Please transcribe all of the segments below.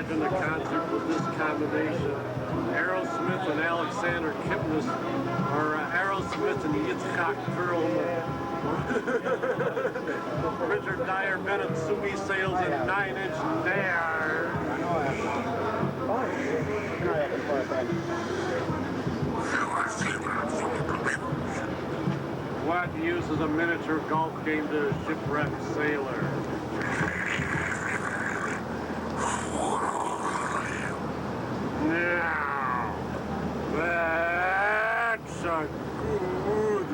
imagine a concert with this combination. Aerosmith and Alexander Kipnis, or Aerosmith and Yitzhak Perlman. Richard Dyer, Bennett, Subi Sales, and 9 Inch Nails. What uses a miniature golf game to shipwreck sailor? Now, that's a good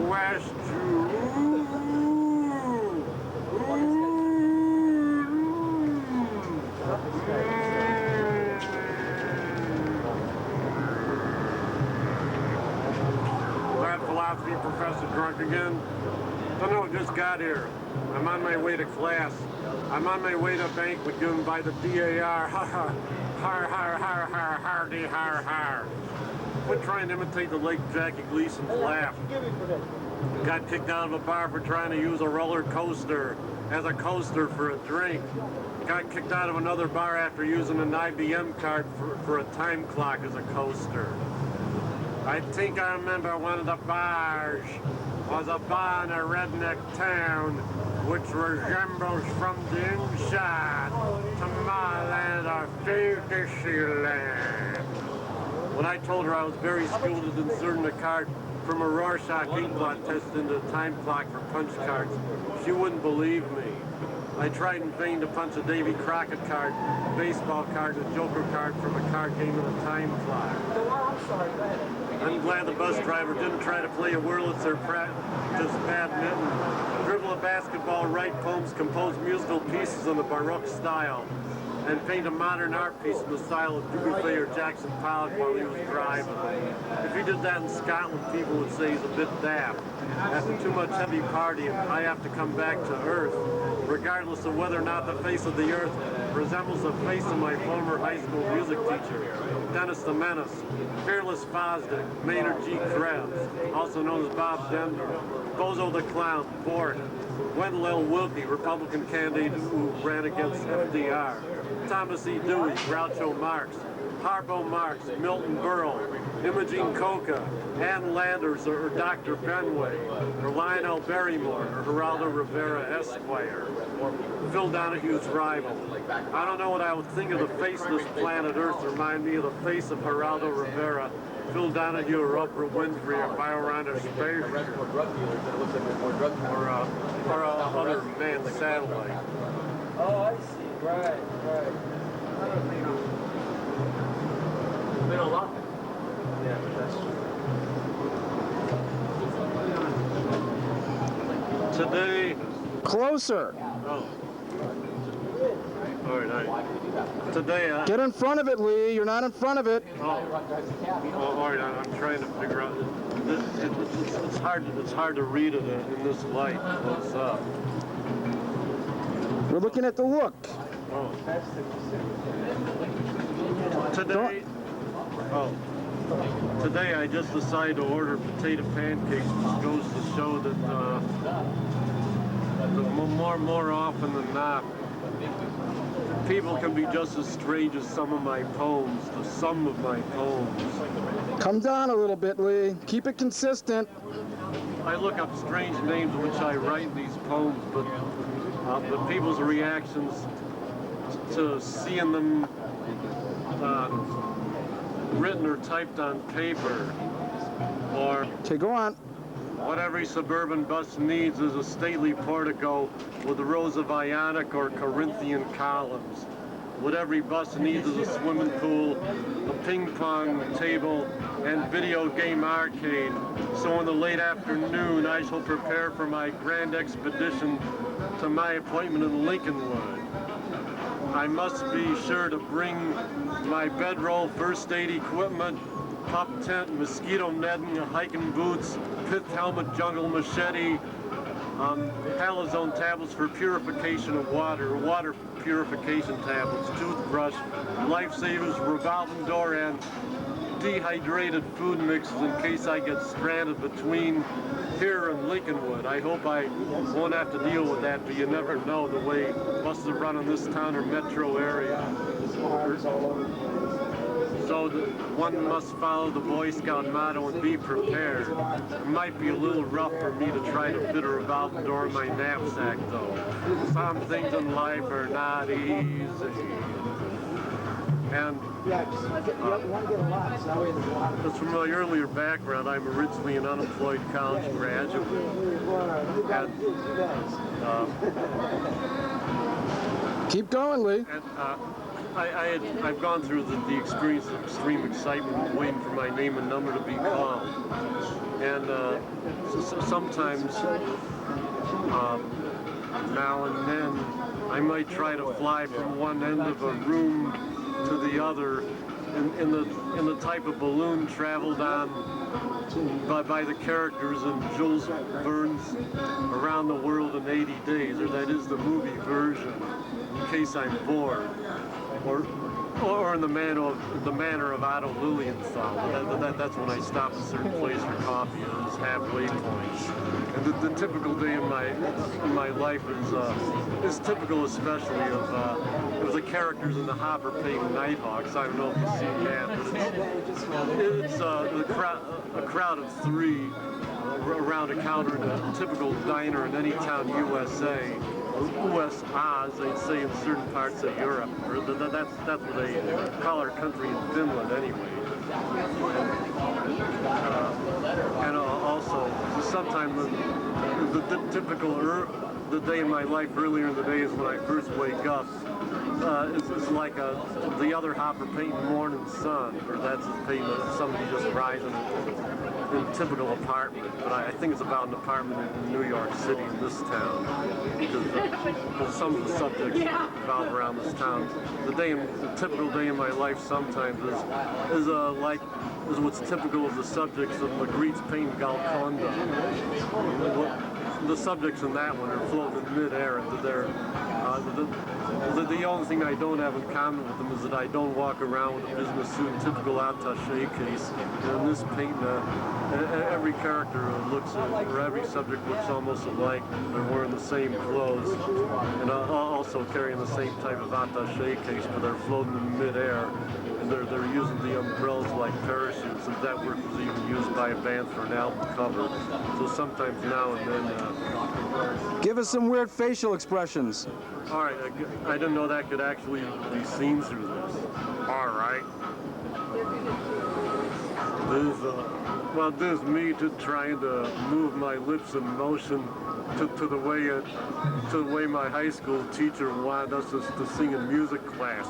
question. That philosophy professor drunk again? Don't know, just got here. I'm on my way to class. I'm on my way to banquet given by the DAR. Ha ha. Har har har har hardy har har. Quit trying to imitate the late Jackie Gleason's laugh. Got kicked out of a bar for trying to use a roller coaster as a coaster for a drink. Got kicked out of another bar after using an IBM card for a time clock as a coaster. I think I remember one of the bars was a bar in a redneck town which resembles from the inside to my land of Dixieland. When I told her I was very skilled at inserting a card from a Rorschach inkblot test into a time clock for punch cards, she wouldn't believe me. I tried in vain to punch a Davy Crockett card, a baseball card, a Joker card from a card game and a time clock. I'm sorry, go ahead. I'm glad the bus driver didn't try to play a Wurlitzer or practice badminton, dribble a basketball, write poems, compose musical pieces in the Baroque style, and paint a modern art piece in the style of Dubuffet or Jackson Pollock while he was driving. If he did that in Scotland, people would say he's a bit daft. After too much heavy partying, I have to come back to Earth, regardless of whether or not the face of the Earth resembles the face of my former high school music teacher, Dennis the Menace, Fearless Fosdick, Maynard G. Krebs, also known as Bob Denver, Bozo the Clown, Bort, Wendell L. Wilkie, Republican candidate who ran against FDR, Thomas E. Dewey, Groucho Marx, Harpo Marx, Milton Berle, Imogene Coca, Ann Landers, or Dr. Benway, or Lionel Barrymore, or Geraldo Rivera Esquire, Phil Donahue's rival. I don't know what I would think of the face of this planet Earth remind me of the face of Geraldo Rivera, Phil Donahue, or Oprah Winfrey, or Bioranda Space, or other manned satellite. Oh, I see. Right. Been a lot. Yeah, but that's true. Today. Closer. Oh. All right. Today. Get in front of it, Lee. You're not in front of it. Oh, all right. I'm trying to figure out. It's hard to read it in this light. What's up? We're looking at the look. Oh. Today. Oh. Today I just decided to order potato pancakes, which goes to show that more often than not, people can be just as strange as some of my poems, the sum of my poems. Come down a little bit, Lee. Keep it consistent. I look up strange names which I write in these poems, but people's reactions to seeing them written or typed on paper, or Okay, go on. what every suburban bus needs is a stately portico with rows of Ionic or Corinthian columns. What every bus needs is a swimming pool, a ping pong table, and video game arcade. So in the late afternoon, I shall prepare for my grand expedition to my appointment in Lincolnwood. I must be sure to bring my bedroll, first aid equipment, pup tent, mosquito netting, hiking boots, pith helmet, jungle machete, halazone tablets for purification of water purification tablets, toothbrush, lifesavers, revolving door, and dehydrated food mixes in case I get stranded between here and Lincolnwood. I hope I won't have to deal with that, but you never know the way buses are run in this town or metro area. So one must follow the Boy Scout motto and be prepared. It might be a little rough for me to try to fit her about and door my knapsack, though. Some things in life are not easy. And as from my earlier background, I'm originally an unemployed college graduate. And, Keep going, Lee. and I've gone through the experience of extreme excitement waiting for my name and number to be called. And sometimes, now and then, I might try to fly from one end of a room to the other in the type of balloon traveled on by the characters in Jules Verne's Around the World in 80 Days, or that is the movie version, in case I'm bored, or in the manner of Otto Lilienthal. That's when I stop at a certain place for coffee. Those halfway points. And the typical day in my life is typical, especially of the characters in the Hopper Payne Nighthawks. I don't know if you've seen that, but it's a crowd of three around a counter in a typical diner in any town USA. USA, as they'd say in certain parts of Europe. Or that's what they call our country in Finland anyway. And also, sometimes the typical the day in my life earlier in the day is when I first wake up. It's like the other Hopper Payton morning sun, or that's Payton, somebody just rising in a typical apartment. But I think it's about an apartment in New York City, in this town, because some of the subjects revolve around this town. The typical day in my life sometimes is what's typical of the subjects of Magritte's Payne Golconda. The subjects in that one are floating in midair, and the only thing I don't have in common with them is that I don't walk around with a business suit and typical attaché case. And in this paint, every character looks, or every subject looks almost alike. They're wearing the same clothes, and also carrying the same type of attaché case, but they're floating in midair. And they're using the umbrellas like parachutes, and that work was even used by a band for an album cover. So sometimes now and then. Give us some weird facial expressions. All right, I didn't know that could actually be seen through this. All right. This is me trying to move my lips in motion to the way my high school teacher wanted us to sing in music class.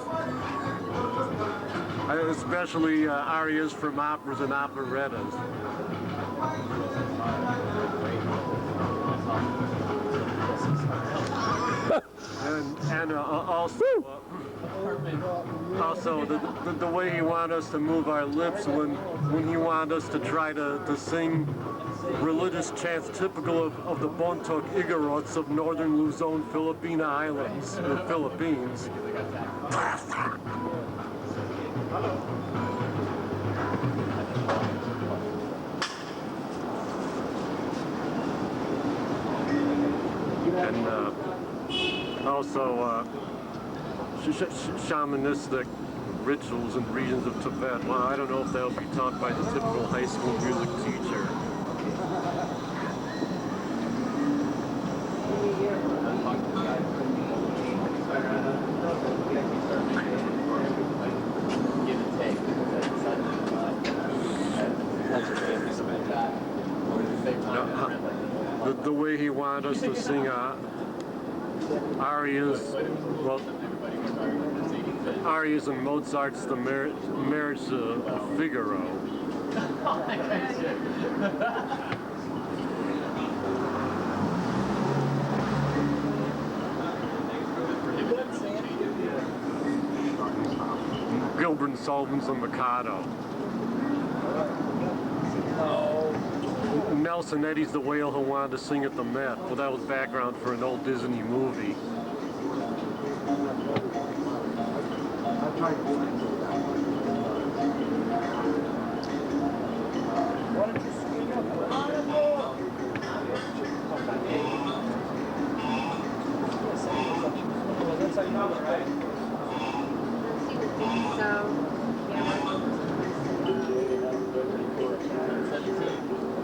Especially arias from operas and operettas. and also the way he wanted us to move our lips when he wanted us to try to sing religious chants typical of the Bontoc Igorots of northern Luzon, Filipina Islands, the Philippines. And also shamanistic rituals in regions of Tibet. Well, I don't know if they'll be taught by the typical high school music teacher. The way he wanted us to sing arias in Mozart's The Marriage of Figaro. Gilbert and Sullivan's The Mikado. Nelson Eddy's The Whale Who Wanted to Sing at the Met. Well, that was background for an old Disney movie.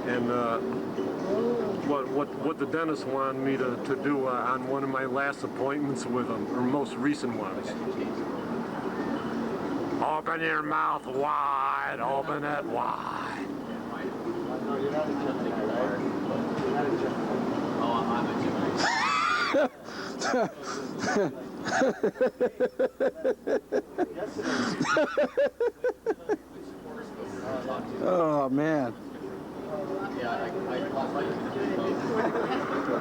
And what the dentist wanted me to do on one of my last appointments with him, or most recent ones. Open your mouth wide, open it wide. No, you're not a Gemini, right? You're not a Gemini. Oh, I'm Yes, it is. Oh, man.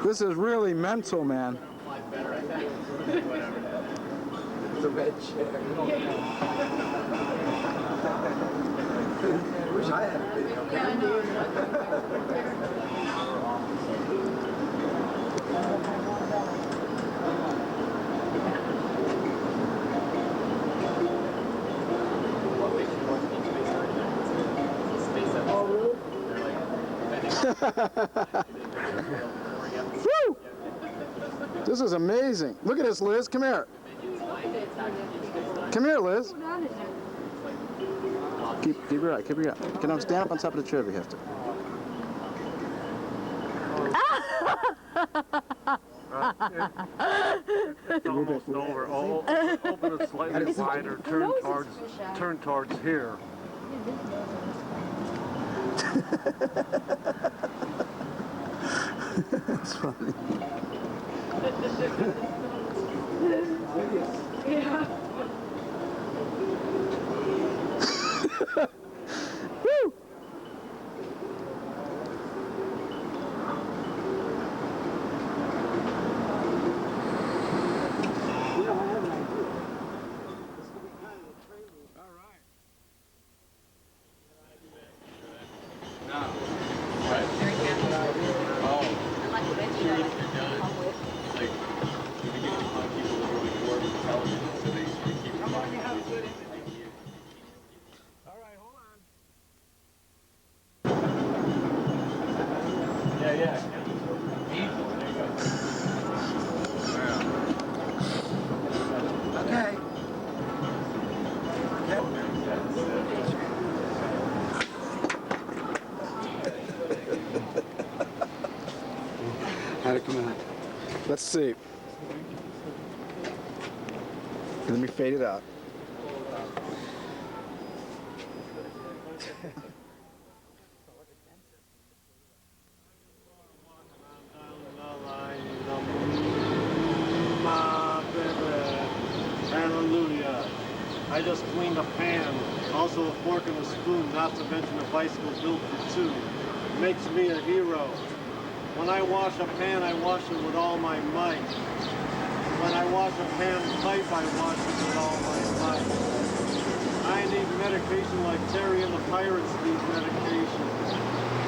This is really mental, man. It's a red chair. I wish I had a video camera. Woo! This is amazing. Look at this, Liz. Come here. Come here, Liz. Keep your eye. Keep your eye. Can I stand up on top of the chair if you have to? It's almost over. Open it slightly wider. Turn towards here. That's funny. Yeah. Woo! How'd it come out? Let's see. Let me fade it out. Hallelujah. I just cleaned a pan, also a fork and a spoon, not to mention a bicycle built for two. Makes me a hero. When I wash a pan, I wash it with all my might. When I wash a pan pipe, I wash it with all my might. I need medication like Terry and the Pirates need medication.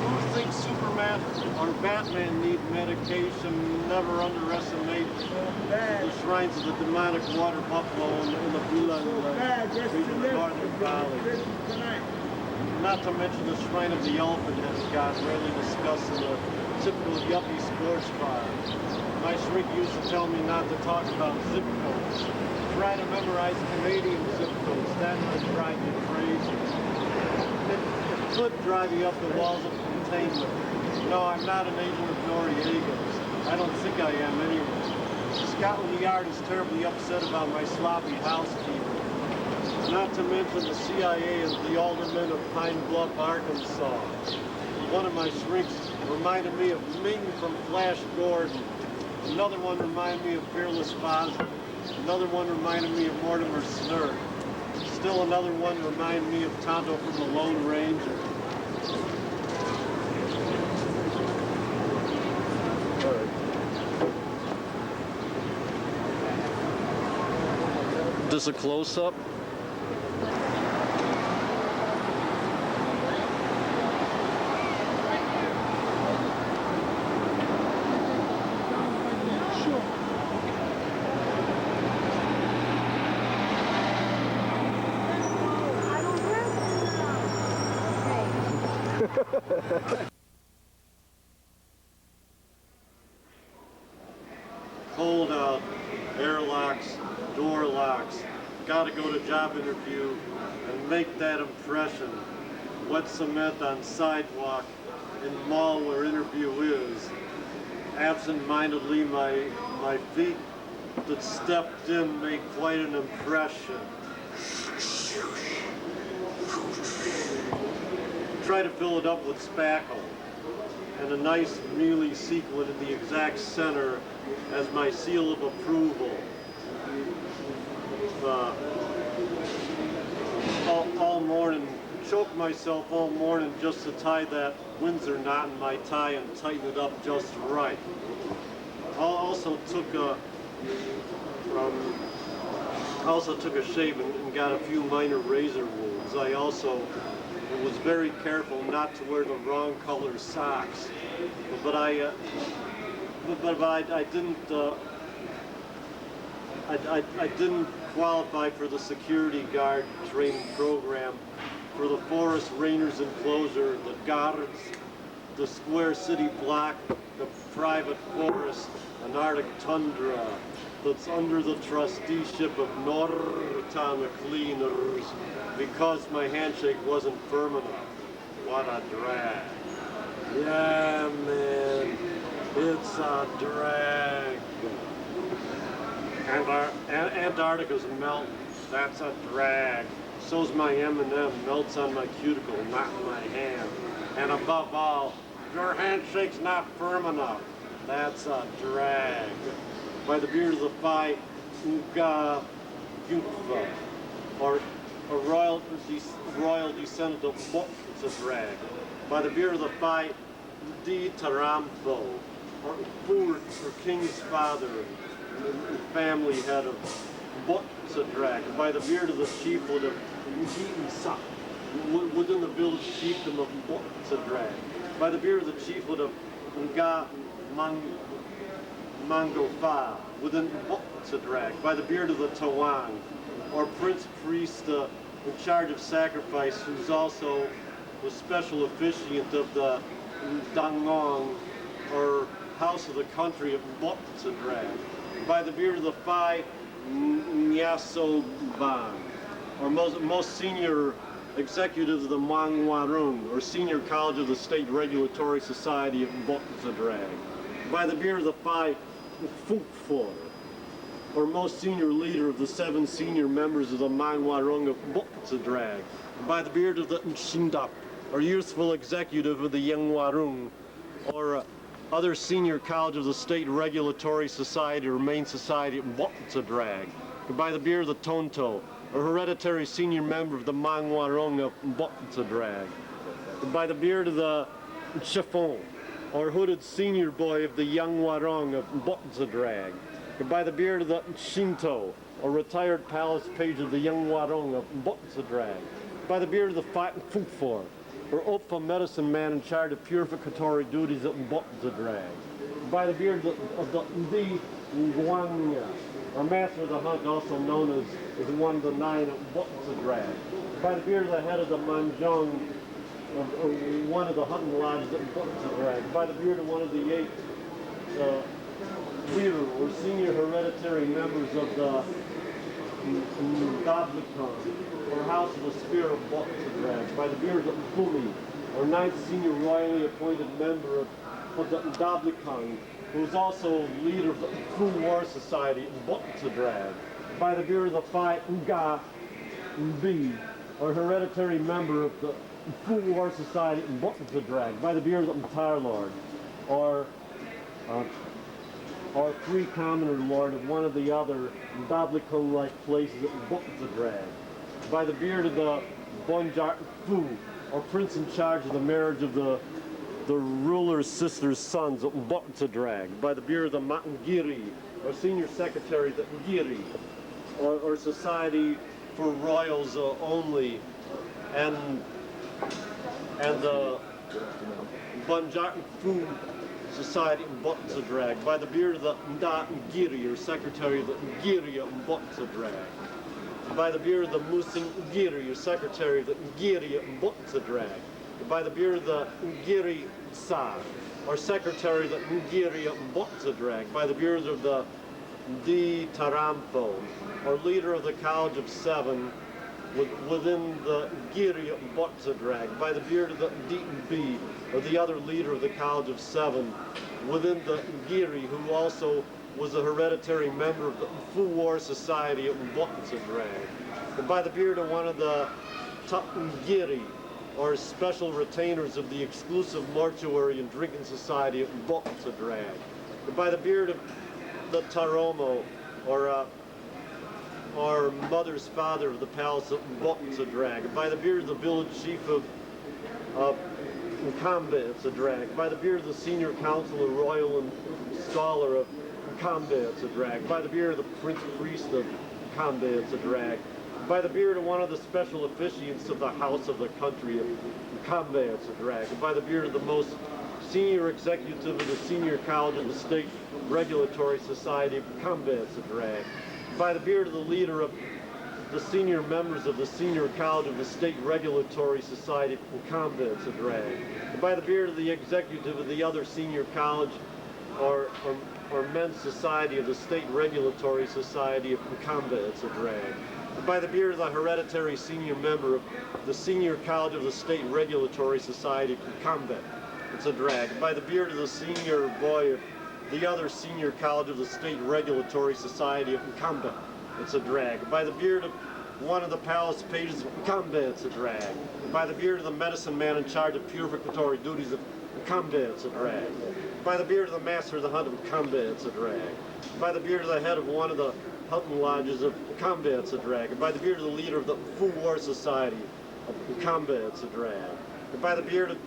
Who thinks Superman or Batman need medication? Never underestimate the shrines of the demonic water buffalo in the Blue region of Northern Valley. Not to mention the shrine of the elephant that got rarely discussed in the typical yuppie sports bar. My shrink used to tell me not to talk about zip codes. Try to memorize Canadian zip codes. That would drive you crazy. It could drive you up the walls of containment. No, I'm not an agent of Noriega's. I don't think I am anyway. Scotland Yard is terribly upset about my sloppy housekeeping. Not to mention the CIA and the aldermen of Pine Bluff, Arkansas. One of my shrinks reminded me of Ming from Flash Gordon. Another one reminded me of Fearless Fozzie. Another one reminded me of Mortimer Snurd. Still another one reminded me of Tonto from the Lone Ranger. Just a close-up. Cold out, airlocks, Warlocks. Gotta go to job interview and make that impression. Wet cement on sidewalk in mall where interview is. Absent-mindedly, my feet that stepped in made quite an impression. Try to fill it up with spackle and a nice mealy sequin in the exact center as my seal of approval. All morning, choke myself all morning just to tie that Windsor knot in my tie and tighten it up just right. I also took a shave and got a few minor razor wounds. I also was very careful not to wear the wrong color socks, but I didn't qualify for the security guard training program for the Forest Rangers enclosure, the guards, the square city block, the private forest, an Arctic tundra that's under the trusteeship of Norton Cleaners because my handshake wasn't firm enough. What a drag. Yeah, man, it's a drag. Antarctica's melting. That's a drag. So's my M&M, melts on my cuticle, not in my hand. And above all, your handshake's not firm enough. That's a drag. By the beard of the fight, Uga Yunkva, or a royal descendant of Bok, it's a drag. By the beard of the fight, Di Tarambo, or Fur, or King's father, family head of Bok, it's a drag. By the beard of the chieflet of Sa, within the village chiefdom of Bok, it's a drag. By the beard of the chieflet of Nga Mangofa, within Bok, it's a drag. By the beard of the Tawang, or prince priest in charge of sacrifice, who's also the special officiant of the Dangong, or house of the country of Bok, it's a drag. By the beard of the Phi Nyaso Ban, or most senior executive of the Mang Warung, or senior college of the State Regulatory Society of Bok, it's a drag. By the beard of the Phi Fukfor, or most senior leader of the 7 senior members of the Mang Warung of Bok, it's a drag. By the beard of the Nshindap, or useful executive of the Yang Warung, or other senior college of the State Regulatory Society or Main Society of Bok, it's a drag. By the beard of the Tonto, or hereditary senior member of the Mang Warung of Bok, it's a drag. By the beard of the Chiffon, or hooded senior boy of the Yang Warung of Bok, it's a drag. By the beard of the Shinto, or retired palace page of the Yang Warung of Bok, it's a drag. By the beard of the Fat Fukfor, or Opfa medicine man in charge of purificatory duties at Bok, it's a drag. By the beard of the Ndi Nguanga, or master of the hunt, also known as one of the 9 at Bok, it's a drag. By the beard of the head of the Manjong, or one of the hunting lodges at Bok, it's a drag. By the beard of one of the 8 leader or senior hereditary members of the Doblikon, or House of the Spear of Bok, it's a drag. By the beard of Fumi, or 9th senior royally appointed member of the Doblikon, who is also leader of the Fu War Society in Bok, it's a drag. By the beard of the Phi Nga Mbi, or hereditary member of the Fu War Society in Bok, it's a drag. By the beard of the Mtar Lord, or free commoner lord of one of the other Doblikon-like places at Bok, it's a drag. By the beard of the Bonjar Fu, or prince in charge of the marriage of the ruler's sister's sons at Bok, it's a drag. By the beard of the Matangiri, or senior secretary of the Ngiri, or society for royals only, and the Bonjar Fu Society in Bok, it's a drag. By the beard of the Nda Ngiri, or secretary of the Ngiri in Bok, it's a drag. By the beard of the Musing Ngiri, or secretary of the Ngiri in Bok, it's a drag. By the beard of the Ngiri Sa, or secretary of the Ngiri in Bok, it's a drag. By the beard of the Di Tarampo, or leader of the College of Seven, within the Giri Botza drag, by the beard of the D&B, or the other leader of the College of Seven, within the Giri, who also was a hereditary member of the Fuwar Society of Botza drag, and by the beard of one of the Giri, or special retainers of the exclusive mortuary and drinking society of Botza drag, and by the beard of the Taromo, or mother's father of the palace of Botza drag, and by the beard of the village chief of Nkambe, it's a drag, by the beard of the senior councilor, royal and scholar of Nkambe, it's a drag, by the beard of the prince priest of Nkambe, it's a drag, by the beard of one of the special officiants of the house of the country of Nkambe, it's a drag, and by the beard of the most senior executive of the senior college of the state regulatory society of Nkambe, it's a drag, by the beard of the leader of the senior members of the senior college of the state regulatory society of Nkambe, it's a drag, and by the beard of the executive of the other senior college or men's society of the state regulatory society of Nkambe, it's a drag, and by the beard of the hereditary senior member of the senior college of the state regulatory society of Nkambe, it's a drag, and by the beard of the senior boy of the other senior college of the state regulatory society of Nkambe, it's a drag, and by the beard of one of the palace pages of Nkambe, it's a drag, and by the beard of the medicine man in charge of purificatory duties of Nkambe, it's a drag, by the beard of the master of the hunt of Nkambe, it's a drag, and by the beard of the head of one of the hunting lodges of Nkambe, it's a drag, and by the beard of the leader of the Fuwar Society of Nkambe, it's a drag, and by the beard of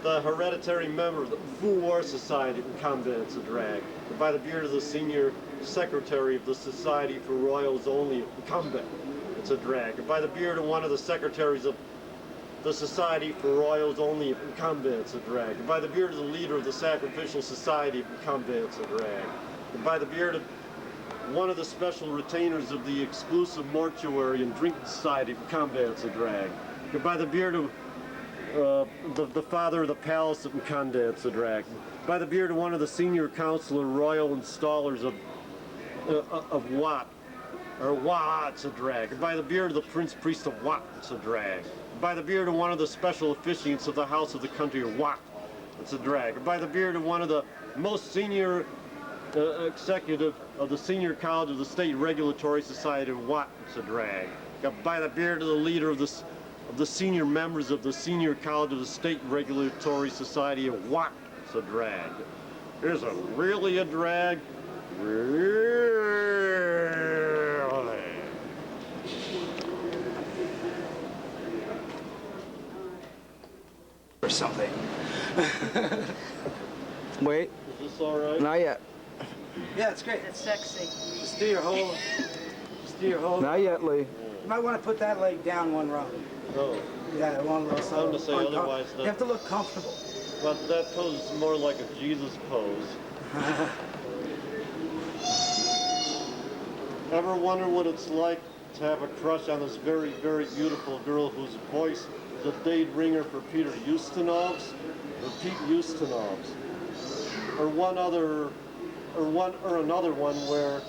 the hereditary member of the Fuwar Society of Nkambe, it's a drag, and by the beard of the senior secretary of the Society for Royals Only of Nkambe, it's a drag, and by the beard of one of the secretaries of the Society for Royals Only of Nkambe, it's a drag, and by the beard of the leader of the Sacrificial Society of Nkambe, it's a drag, and by the beard of one of the special retainers of the exclusive mortuary and drinking society of Nkambe, it's a drag, and by the beard of the father of the palace of Nkambe, it's a drag, by the beard of one of the senior councilor royal installers of Wat, or Wa, it's a drag, and by the beard of the prince priest of Wat, it's a drag, and by the beard of one of the special officiants of the house of the country of Wat, it's a drag, and by the beard of one of the most senior executive of the senior college of the state regulatory society of Wat, it's a drag, and by the beard of the leader of the senior members of the senior college of the state regulatory society of Wat, it's a drag. Is it really a drag? Really? Or something. Wait. Is this all right? Not yet. Yeah, it's great. It's sexy. Just do your whole. Just do your whole. Not yet, Lee. You might want to put that leg down one row. No. Yeah, one row. I'm to say otherwise. You have to look comfortable. But that pose is more like a Jesus pose. Ever wonder what it's like to have a crush on this very, very beautiful girl whose voice is a date ringer for Peter Ustinov's, or Pete Ustinov's, or another one where,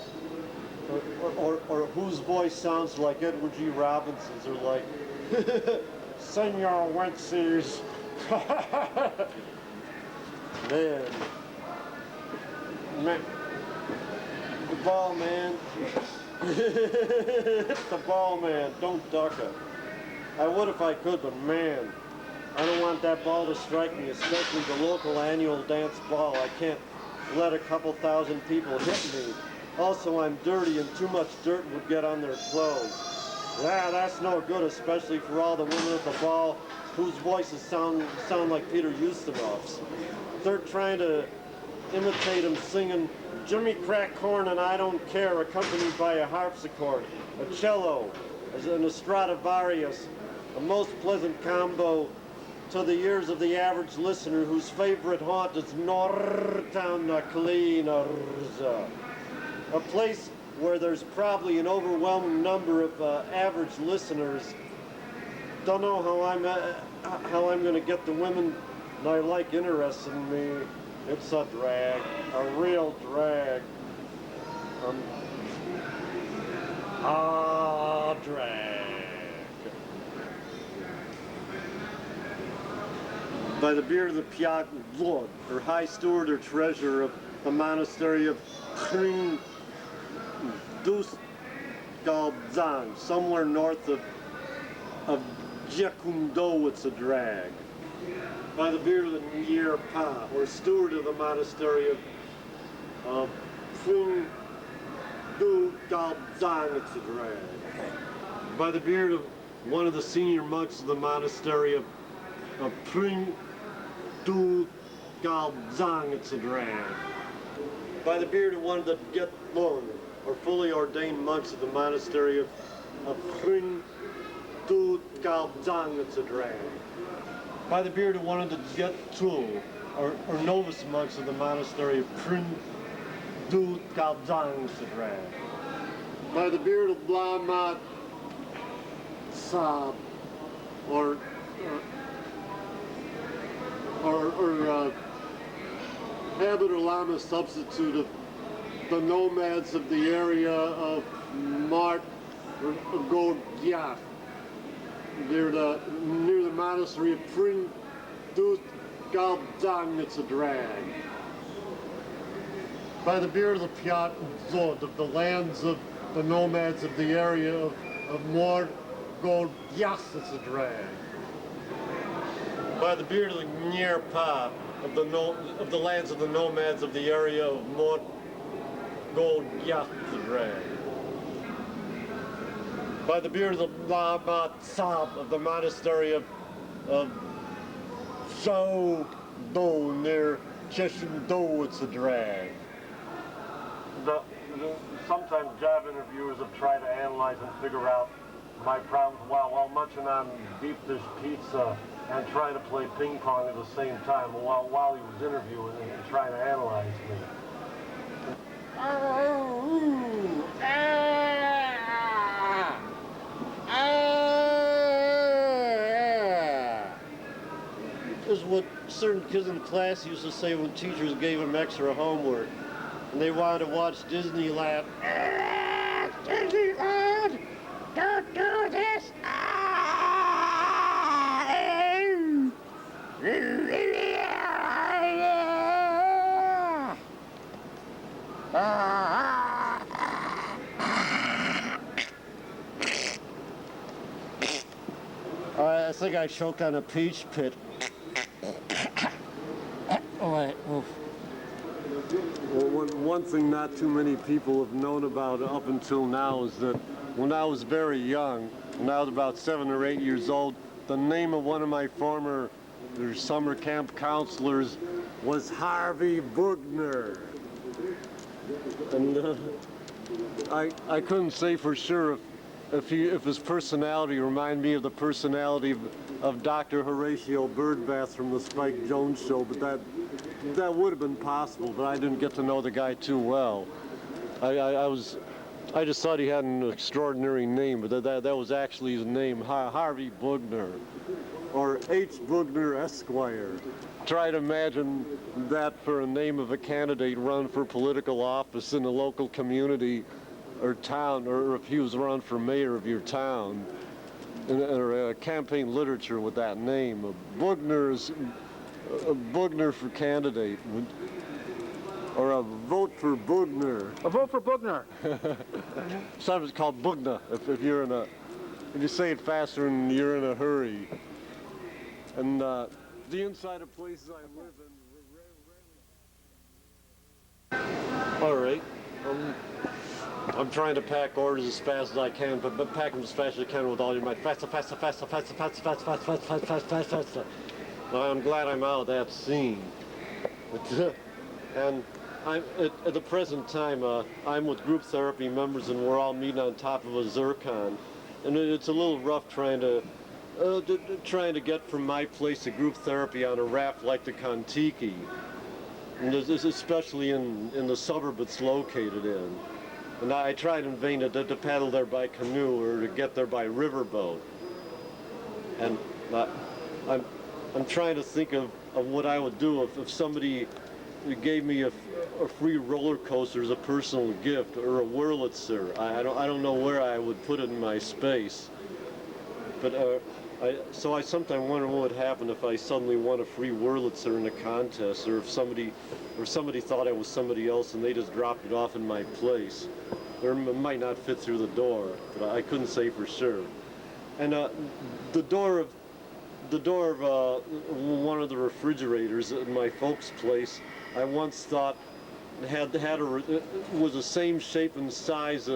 or whose voice sounds like Edward G. Robinson's, or like Senor Wentz's. Man, the ball, man. Hit the ball, man. Don't duck it. I would if I could, but man, I don't want that ball to strike me, especially the local annual dance ball. I can't let a couple thousand people hit me. Also, I'm dirty and too much dirt would get on their clothes. Yeah, that's no good, especially for all the women at the ball whose voices sound like Peter Ustinov's. They're trying to imitate him singing Jimmy Crack Corn and I Don't Care, accompanied by a harpsichord, a cello, and a Stradivarius, a most pleasant combo to the ears of the average listener whose favorite haunt is Nortown Cleaners, a place where there's probably an overwhelming number of average listeners. Don't know how I'm going to get the women I like interested in me. It's a drag, a real drag, a drag. By the beard of the Piat Lord, or High Steward or Treasurer of the monastery of Kring Dus Galzang, somewhere north of Jekundo, it's a drag. By the beard of the Nyer Pa, or steward of the monastery of Kring Du Galzang, it's a drag. By the beard of one of the senior monks of the monastery of Kring Du Galzang, it's a drag. By the beard of one of the Get Lung, or fully ordained monks of the monastery of Kring Du Galzang, it's a drag. By the beard of one of the Get Tul, or novice monks of the monastery of Kring Du Galzang, it's a drag. By the beard of Blamat Sab, or habit or lama substitute of the nomads of the area of Mart or Gogyaf, near the monastery of Pring Du Galzang, it's a drag. By the beard of the Piat Zod, of the lands of the nomads of the area of Mart Gogyaf, it's a drag. By the beard of the Nyer Pa, of the lands of the nomads of the area of Mont Gogyaf, the drag. By the beard of the Lamat Sab, of the monastery of Shao Do, near Cheshire, it's a drag. Sometimes job interviewers have tried to analyze and figure out my problems while munching on deep dish pizza and trying to play ping pong at the same time while he was interviewing and trying to analyze me. This is what certain kids in class used to say when teachers gave them extra homework and they wanted to watch Disneyland. Disneyland! Don't do this! I think I choked on a peach pit. Oh, wait. Oh. Well, one thing not too many people have known about up until now is that when I was very young, when I was about 7 or 8 years old, the name of one of my former summer camp counselors was Harvey Bugner. And I couldn't say for sure if his personality reminded me of the personality of Dr. Horatio Birdbath from the Spike Jones Show, but that would have been possible, but I didn't get to know the guy too well. I just thought he had an extraordinary name, but that was actually his name, Harvey Bugner, or H. Bugner Esquire. Try to imagine that for a name of a candidate run for political office in a local community or town, or if he was run for mayor of your town, or campaign literature with that name. Bugner for candidate, or a vote for Bugner. A vote for Bugner. Sometimes it's called Bugna if you say it faster and you're in a hurry. And the inside of places I live in. All right. I'm trying to pack orders as fast as I can, but pack them as fast as you can with all your might. Faster. Well, I'm glad I'm out of that scene. And at the present time, I'm with group therapy members, and we're all meeting on top of a zircon. And it's a little rough trying to get from my place to group therapy on a raft like the Kontiki, and especially in the suburb it's located in. And I tried in vain to paddle there by canoe or to get there by riverboat. And I'm trying to think of what I would do if somebody gave me a free roller coaster as a personal gift, or a Wurlitzer. I don't know where I would put it in my space. But so I sometimes wonder what would happen if I suddenly won a free Wurlitzer in a contest, or if somebody thought I was somebody else and they just dropped it off in my place. Or it might not fit through the door, but I couldn't say for sure. And the door of one of the refrigerators in my folks' place, I once thought was the same shape and size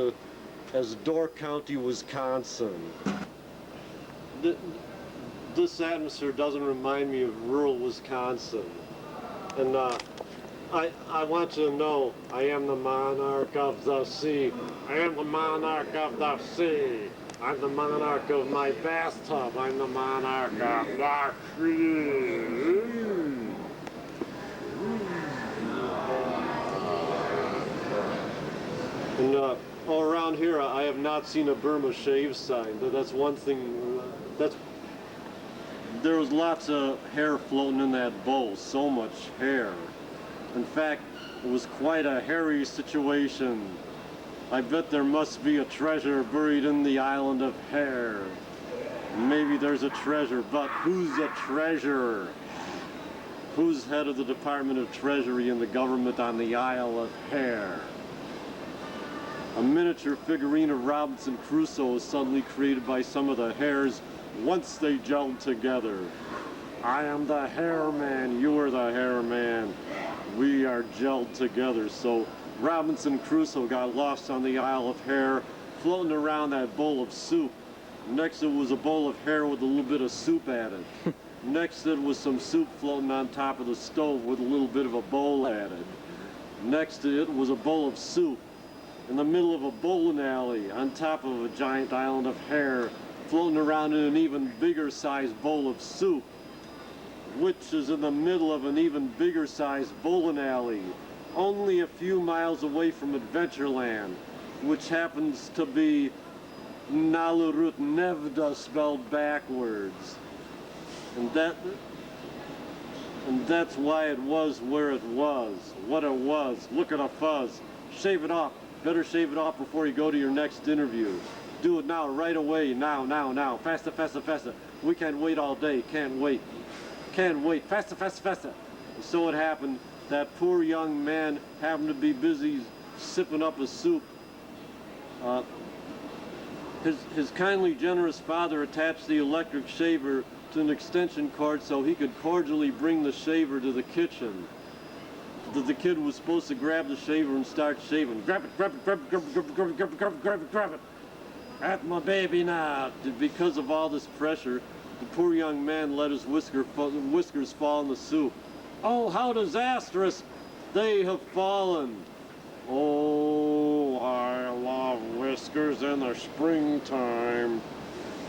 as Door County, Wisconsin. This atmosphere doesn't remind me of rural Wisconsin. And I want you to know, I am the monarch of the sea. I am the monarch of the sea. I'm the monarch of my bathtub. I'm the monarch of the sea. And all around here, I have not seen a Burma shave sign. That's one thing. There was lots of hair floating in that bowl. So much hair. In fact, it was quite a hairy situation. I bet there must be a treasure buried in the island of hair. Maybe there's a treasure, but who's a treasurer? Who's head of the Department of Treasury in the government on the Isle of Hair? A miniature figurine of Robinson Crusoe is suddenly created by some of the hairs once they gelled together. I am the hair man, you are the hair man. We are gelled together, so Robinson Crusoe got lost on the Isle of Hair, floating around that bowl of soup. Next it was a bowl of hair with a little bit of soup added. Next it was some soup floating on top of the stove with a little bit of a bowl added. Next it was a bowl of soup in the middle of a bowling alley on top of a giant island of hair, floating around in an even bigger sized bowl of soup, which is in the middle of an even bigger sized bowling alley, only a few miles away from Adventureland, which happens to be Nalarut Nevda spelled backwards. And that's why it was where it was, what it was. Look at a fuzz. Shave it off. Better shave it off before you go to your next interview. Do it now, right away, now. Faster, faster, faster. We can't wait all day, can't wait. Can't wait, faster, faster, faster. And so it happened, that poor young man happened to be busy sipping up a soup. His kindly generous father attached the electric shaver to an extension cord so he could cordially bring the shaver to the kitchen. The kid was supposed to grab the shaver and start shaving. Grab it, grab it, grab it, grab it, grab it, grab it, grab it, grab it, grab it, grab it. At my baby now. Because of all this pressure, the poor young man let his whiskers fall in the soup. Oh, how disastrous! They have fallen. Oh, I love whiskers in the springtime.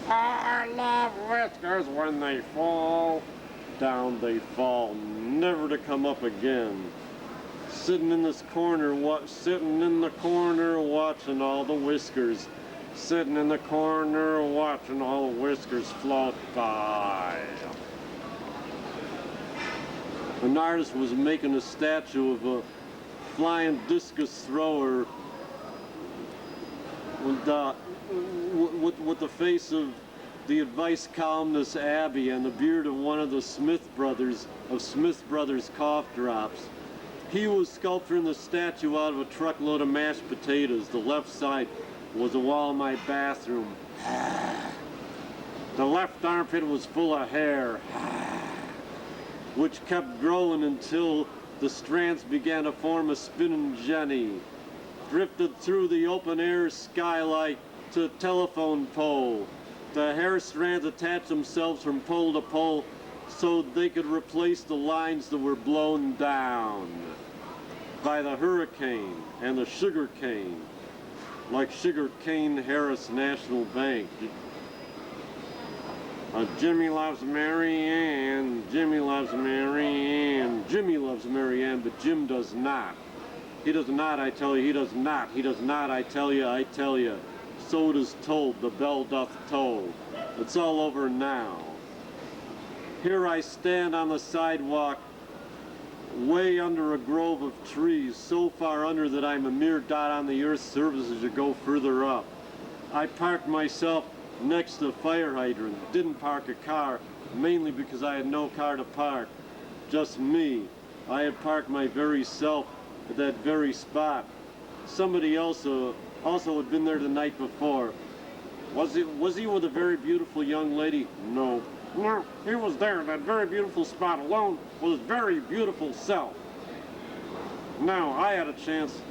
I love whiskers when they fall. Down they fall, never to come up again. Sitting in the corner watching all the whiskers. Sitting in the corner watching all the whiskers float by. An artist was making a statue of a flying discus thrower with the face of the advice columnist Abby and the beard of one of the Smith Brothers cough drops. He was sculpturing the statue out of a truckload of mashed potatoes. The left side was the wall of my bathroom. The left armpit was full of hair, which kept growing until the strands began to form a spinning jenny, drifted through the open-air skylight to a telephone pole. The hair strands attached themselves from pole to pole so they could replace the lines that were blown down by the hurricane and the sugar cane, like Sugar Cane Harris National Bank. Jimmy loves Mary Ann, Jimmy loves Mary Ann, Jimmy loves Mary Ann, but Jim does not. He does not, I tell you, he does not, he does not, I tell you, I tell you. So it is told, the bell doth toll. It's all over now. Here I stand on the sidewalk way under a grove of trees, so far under that I'm a mere dot on the earth's surface as you go further up. I parked myself next to a fire hydrant, didn't park a car, mainly because I had no car to park, just me. I had parked my very self at that very spot. Somebody else also had been there the night before. Was he with a very beautiful young lady? No. No, he was there in that very beautiful spot alone with his very beautiful self. Now, I had a chance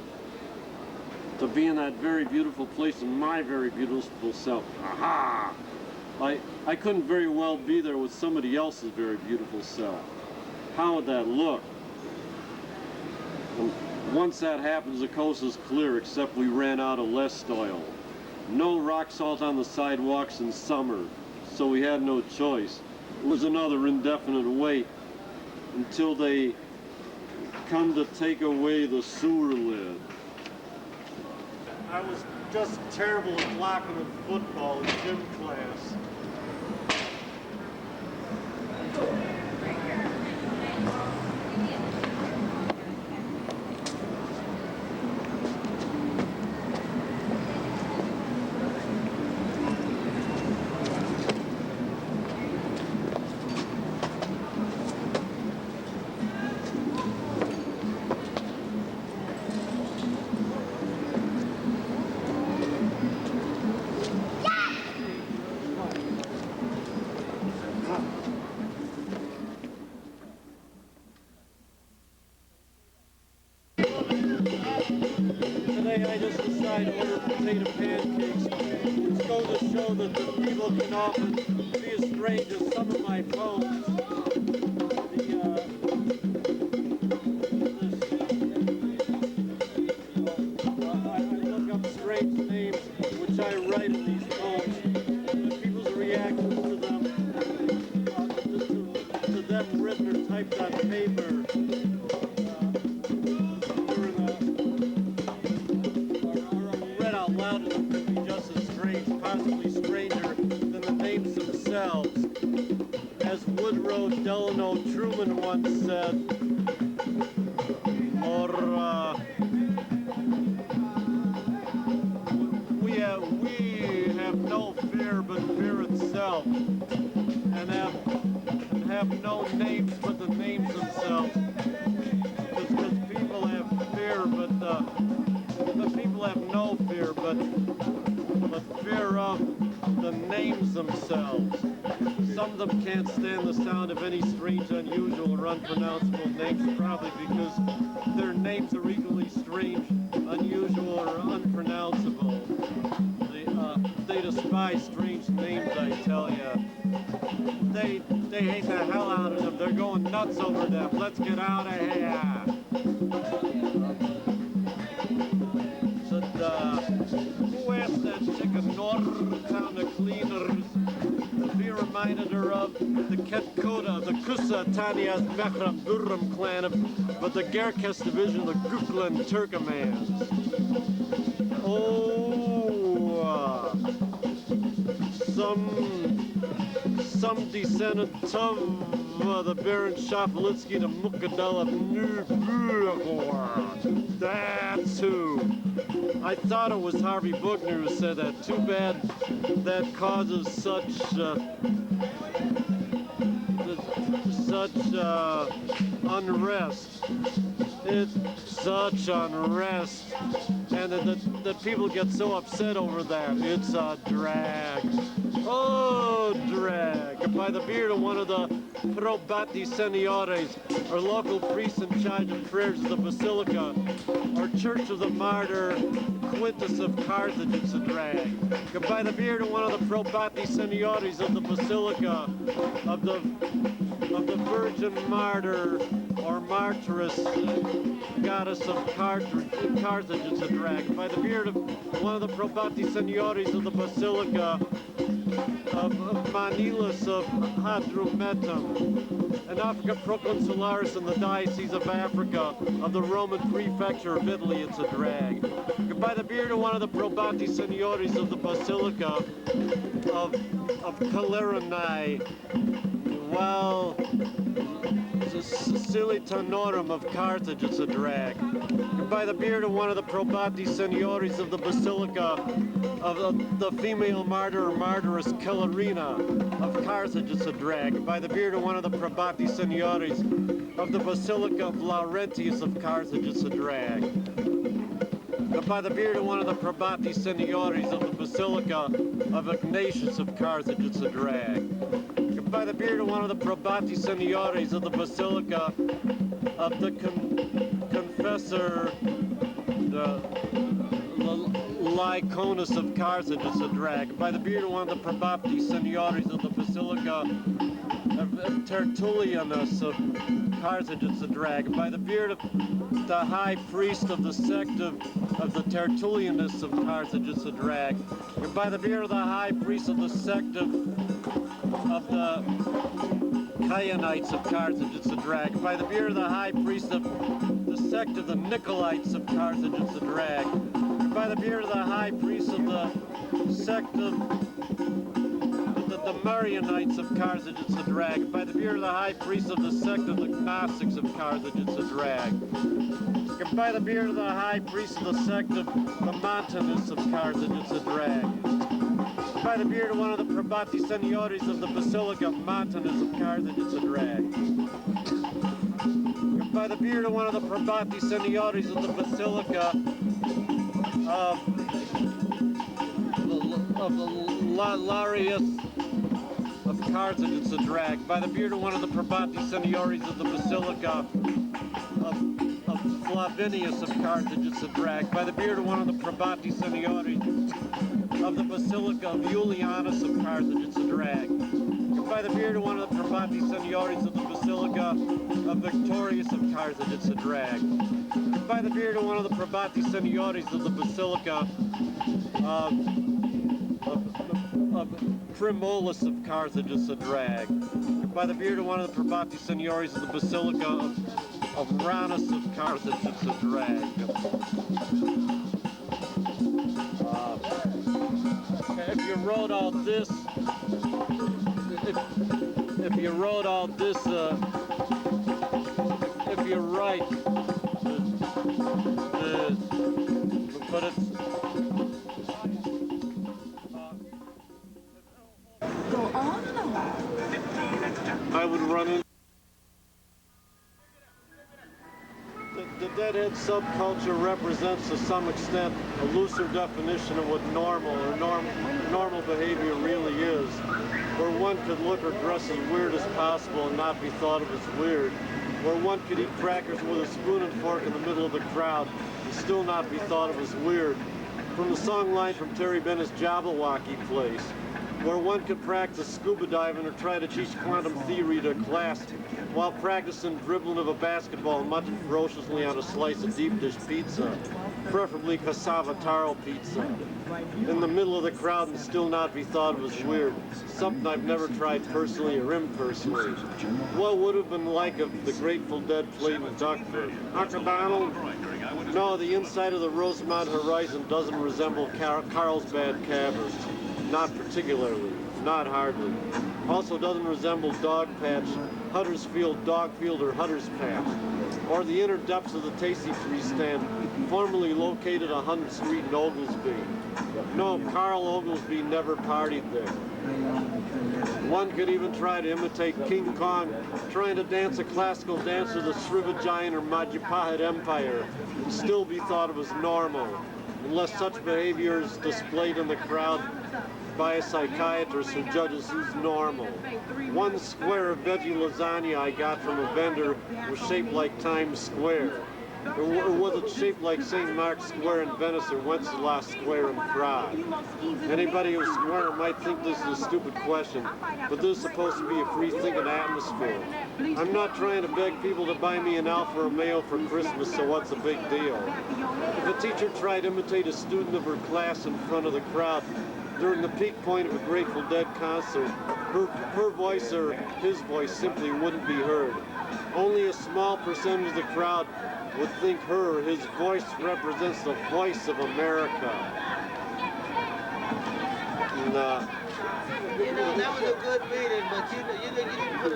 to be in that very beautiful place in my very beautiful self. Aha! I couldn't very well be there with somebody else's very beautiful self. How would that look? And once that happens, the coast is clear, except we ran out of lest oil. No rock salt on the sidewalks in summer, so we had no choice. It was another indefinite wait until they come to take away the sewer lid. I was just terrible at blocking the football in gym class. Today I just decided to order potato pancakes, which go to show that the people can often be as strange as some of my poems. I look up strange names which I write in these poems, and the people's reactions to them, to them written or typed on paper. Possibly stranger than the names themselves. As Woodrow Delano Truman once said, we have no fear but fear itself, and have no names but the names themselves. Because people have fear, but the people have no fear, but fear of the names themselves. Some of them can't stand the sound of any strange, unusual, or unpronounceable names, probably because their names are equally strange, unusual, or unpronounceable. They despise strange names, I tell you. They hate the hell out of them. They're going nuts over them. Let's get out of here. Who asked that chick of Northtown the cleaners to be reminded her of the Ketkota, the Kusa Tanias Mechram Durram clan of the Gerkes division of the Guklan Turkomans. Some descendant of the Baron Shafalitsky to Mukadel of New Burgor. That's who. I thought it was Harvey Buckner who said that. Too bad that causes such unrest. It's such unrest, and that people get so upset over that. It's a drag. Oh, drag. By the beard of one of the Probati Seniores, our local priest in charge of prayers of the Basilica, our Church of the Martyr, Quintus of Carthage, it's a drag. By the beard of one of the Probati Seniores of the Basilica of the Virgin Martyr, or Martyress, goddess of Carthage, it's a drag. By the beard of one of the Probati Seniores of the Basilica of Manilas of Hadrumetum, and Africa Proconsularis in the Diocese of Africa of the Roman Prefecture of Italy, it's a drag. By the beard of one of the Probati Seniores of the Basilica of Calerinae, well, silly tenorum of Carthage, it's a drag. By the beard of one of the probati seniores of the Basilica of the female martyr or martyress Killarina of Carthage, it's a drag. By the beard of one of the probati seniores of the Basilica of Laurentius of Carthage, it's a drag. By the beard of one of the probati seniores of the Basilica of Ignatius of Carthage, it's a drag. By the beard of one of the probati seniores of the Basilica of the Confessor Lyconus of Carthage, it's a drag. By the beard of one of the probati seniores of the Basilica of Tertullianus of Carthage, it's a drag. By the beard of the high priest of the sect of the Tertullianists of Carthage, it's a drag. And by the beard of the high priest of the sect of the Chionites of Carthage, it's a drag. By the beard of the high priest of the sect of the Nicolites of Carthage, it's a drag. And by the beard of the high priest of the sect of the Marianites of Carthage, it's a drag. By the beard of the high priest of the sect of the Gnostics of Carthage, it's a drag. And by the beard of the high priest of the sect of the Montanists of Carthage, it's a drag. By the beard of one of the probati seniores of the Basilica of Montanus of Carthage, it's a drag. By the beard of one of the probati seniores of the Basilica of Larius of Carthage, it's a drag. By the beard of one of the probati seniores of the Basilica of Flavinius of Carthage, it's a drag. By the beard of one of the probati seniores of the Basilica of Julianus of Carthage, it's a drag. By the beard of one of the probati seniores of the Basilica of Victorius of Carthage, it's a drag. By the beard of one of the probati seniores of the Basilica of Primolus of Carthage, it's a drag. By the beard of one of the probati seniores of the Basilica of Ranus of Carthage, it's a drag. If you wrote all this, if you wrote all this, if you write, but it's. Go on along. I would run in. The deadhead subculture represents to some extent a looser definition of what normal or normal behavior really is, where one could look or dress as weird as possible and not be thought of as weird, where one could eat crackers with a spoon and fork in the middle of the crowd and still not be thought of as weird. From the song line from Terry Bennett's Jabberwocky Place, where one could practice scuba diving or try to teach quantum theory to a class while practicing dribbling of a basketball and munching ferociously on a slice of deep dish pizza, preferably cassava taro pizza, in the middle of the crowd and still not be thought of as weird, something I've never tried personally or impersonally. What would have been like if the Grateful Dead played in Duckburg? Uncle Donald? No, the inside of the Rosemont Horizon doesn't resemble Carlsbad Caverns. Not particularly, not hardly. Also doesn't resemble Dogpatch, Huddersfield, Dogfield, or Hutter's Patch, or the inner depths of the Tasty Tree Stand, formerly located on 100th Street in Oglesby. No, Carl Oglesby never partied there. One could even try to imitate King Kong, trying to dance a classical dance of the Srivijayan or Majapahit Empire, and still be thought of as normal, unless such behavior is displayed in the crowd by a psychiatrist who judges who's normal. One square of veggie lasagna I got from a vendor was shaped like Times Square. Or was it shaped like St. Mark's Square in Venice or Wenceslas Square in Prague? Anybody who's square might think this is a stupid question, but this is supposed to be a free-thinking atmosphere. I'm not trying to beg people to buy me an Alfa Romeo for Christmas, so what's a big deal? If a teacher tried to imitate a student of her class in front of the crowd during the peak point of a Grateful Dead concert, her voice or his voice simply wouldn't be heard. Only a small percentage of the crowd would think her or his voice represents the voice of America. And, You know, that was a good meeting, but you didn't put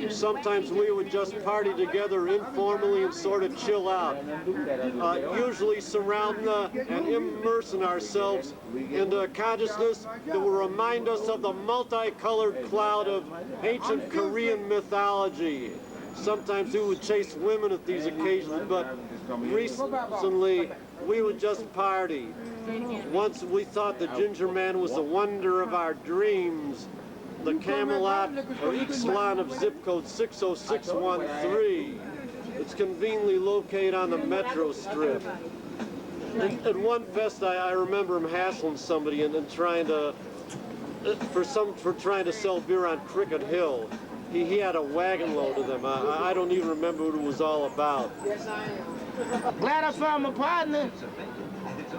it. Sometimes we would just party together informally and sort of chill out, usually surround and immersing ourselves in the consciousness that will remind us of the multicolored cloud of ancient Korean mythology. Sometimes we would chase women at these occasions, but recently we would just party. Once we thought the Ginger Man was the wonder of our dreams, the Camelot or Ixtlan of zip code 60613. It's conveniently located on the metro strip. At one fest, I remember him hassling somebody and then trying to sell beer on Cricket Hill. He had a wagon load of them. I don't even remember what it was all about. Glad I found my partner.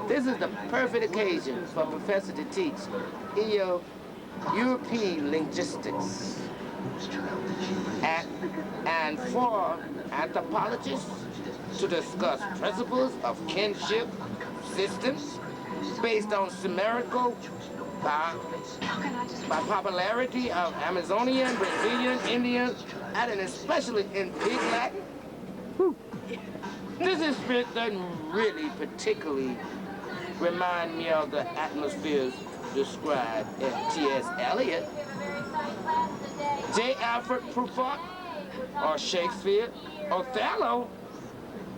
This is the perfect occasion for a professor to teach in your European linguistics and for anthropologists to discuss principles of kinship systems based on Sumerical by popularity of Amazonian, Brazilian, Indian, and especially in Pig Latin. This experience doesn't really particularly remind me of the atmospheres described in T.S. Eliot, J. Alfred Prufrock, or Shakespeare, Othello,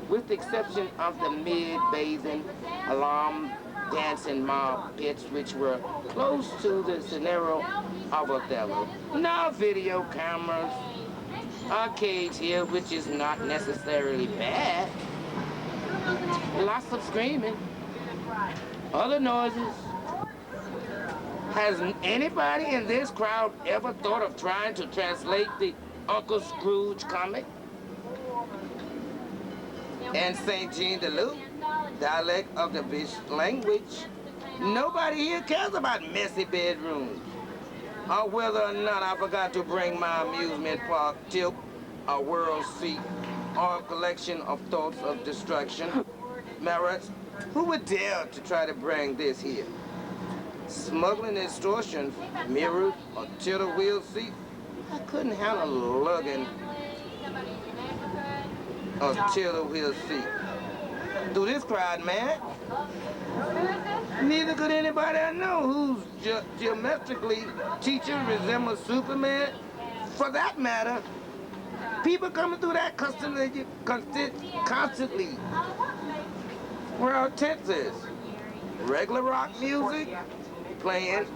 with the exception of the mid-bathing, alarm dancing mob pits, which were close to the scenario of Othello. Now video cameras, arcades here, which is not necessarily bad. Lots of screaming, other noises. Has anybody in this crowd ever thought of trying to translate the Uncle Scrooge comic? And St. Jean-de-Loup, dialect of the Vish language. Nobody here cares about messy bedrooms, or whether or not I forgot to bring my amusement park tip, a world seat, or a collection of thoughts of destruction. Merits, who would dare to try to bring this here? Smuggling extortion, mirrors, or tilt wheel seat? I couldn't handle lugging a tilt wheel seat through this crowd, man. Neither could anybody I know whose geometrically teacher resembles Superman. For that matter, people coming through that constantly. Where our tents is. Regular rock music playing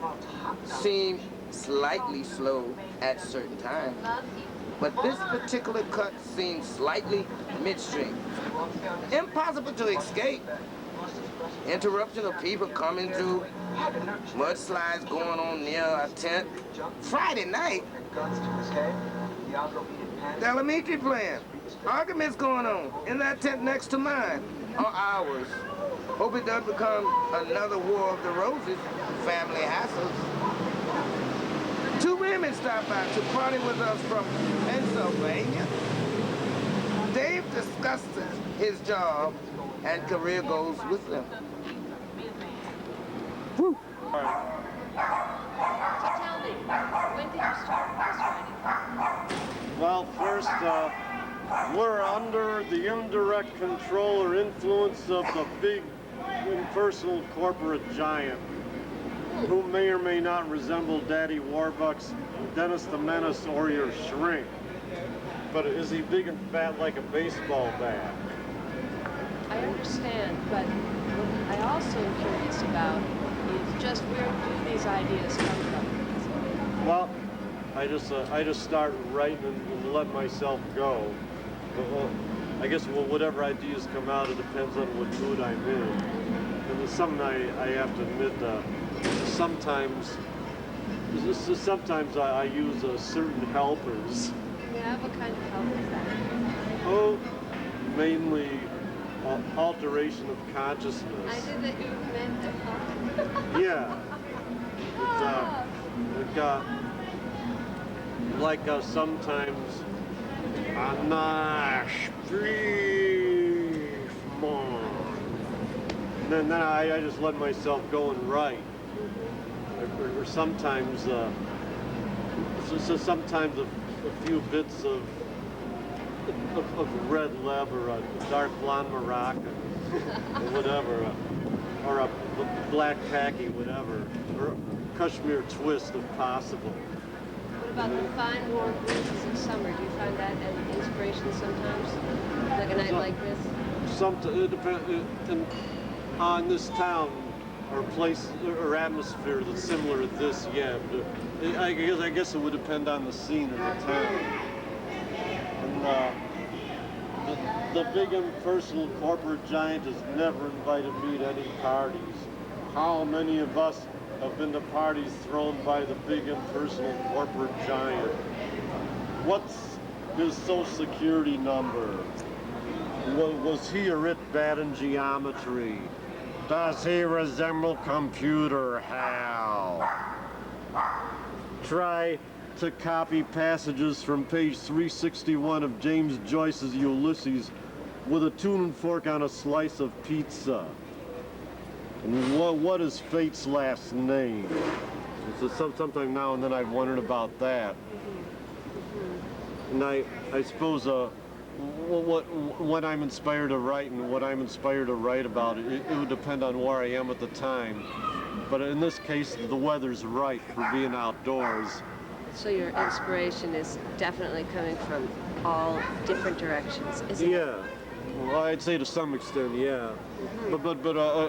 seems slightly slow at certain times, but this particular cut seems slightly midstream. Impossible to escape. Interruption of people coming through, mudslides going on near a tent. Friday night, the elementary playing, arguments going on in that tent next to mine, or ours. Hope it doesn't become another War of the Roses, family hassles. Two women stopped by to party with us from Pennsylvania. Dave discusses his job and career goals with them. Woo. So tell me, when did you start horse riding? Well, first, we're under the indirect control or influence of the big impersonal corporate giant who may or may not resemble Daddy Warbucks, Dennis the Menace, or your shrink. But is he big and fat like a baseball bat? I understand, but what I also am curious about is just where do these ideas come from? Well, I just start writing and let myself go. Well, I guess whatever ideas come out, it depends on what mood I'm in. And there's something I have to admit, sometimes I use certain helpers. Yeah, what kind of help is that? Oh, mainly alteration of consciousness. I did that you meant to help. Yeah. Sometimes then I just let myself go and write. Or or sometimes sometimes a few bits of red leb or a dark blonde Moroccan or whatever, or a black khaki, whatever, or Kashmir twist if possible. What about the fine warm breezes in summer? Do you find that an inspiration sometimes? Like a night like this? It depends on this town or place or atmosphere that's similar to this. Yeah, but I guess it would depend on the scene or the town. And the big impersonal corporate giant has never invited me to any parties. How many of us have been to parties thrown by the big impersonal corporate giant? What's his social security number? Was he or it bad in geometry? Does he resemble computer hell? Try to copy passages from page 361 of James Joyce's Ulysses with a tuning fork on a slice of pizza. And what is Fate's last name? So sometime now and then I've wondered about that. And I suppose when I'm inspired to write and what I'm inspired to write about, it would depend on where I am at the time. But in this case, the weather's right for being outdoors. So your inspiration is definitely coming from all different directions, isn't it? Yeah. Well, I'd say to some extent, yeah. But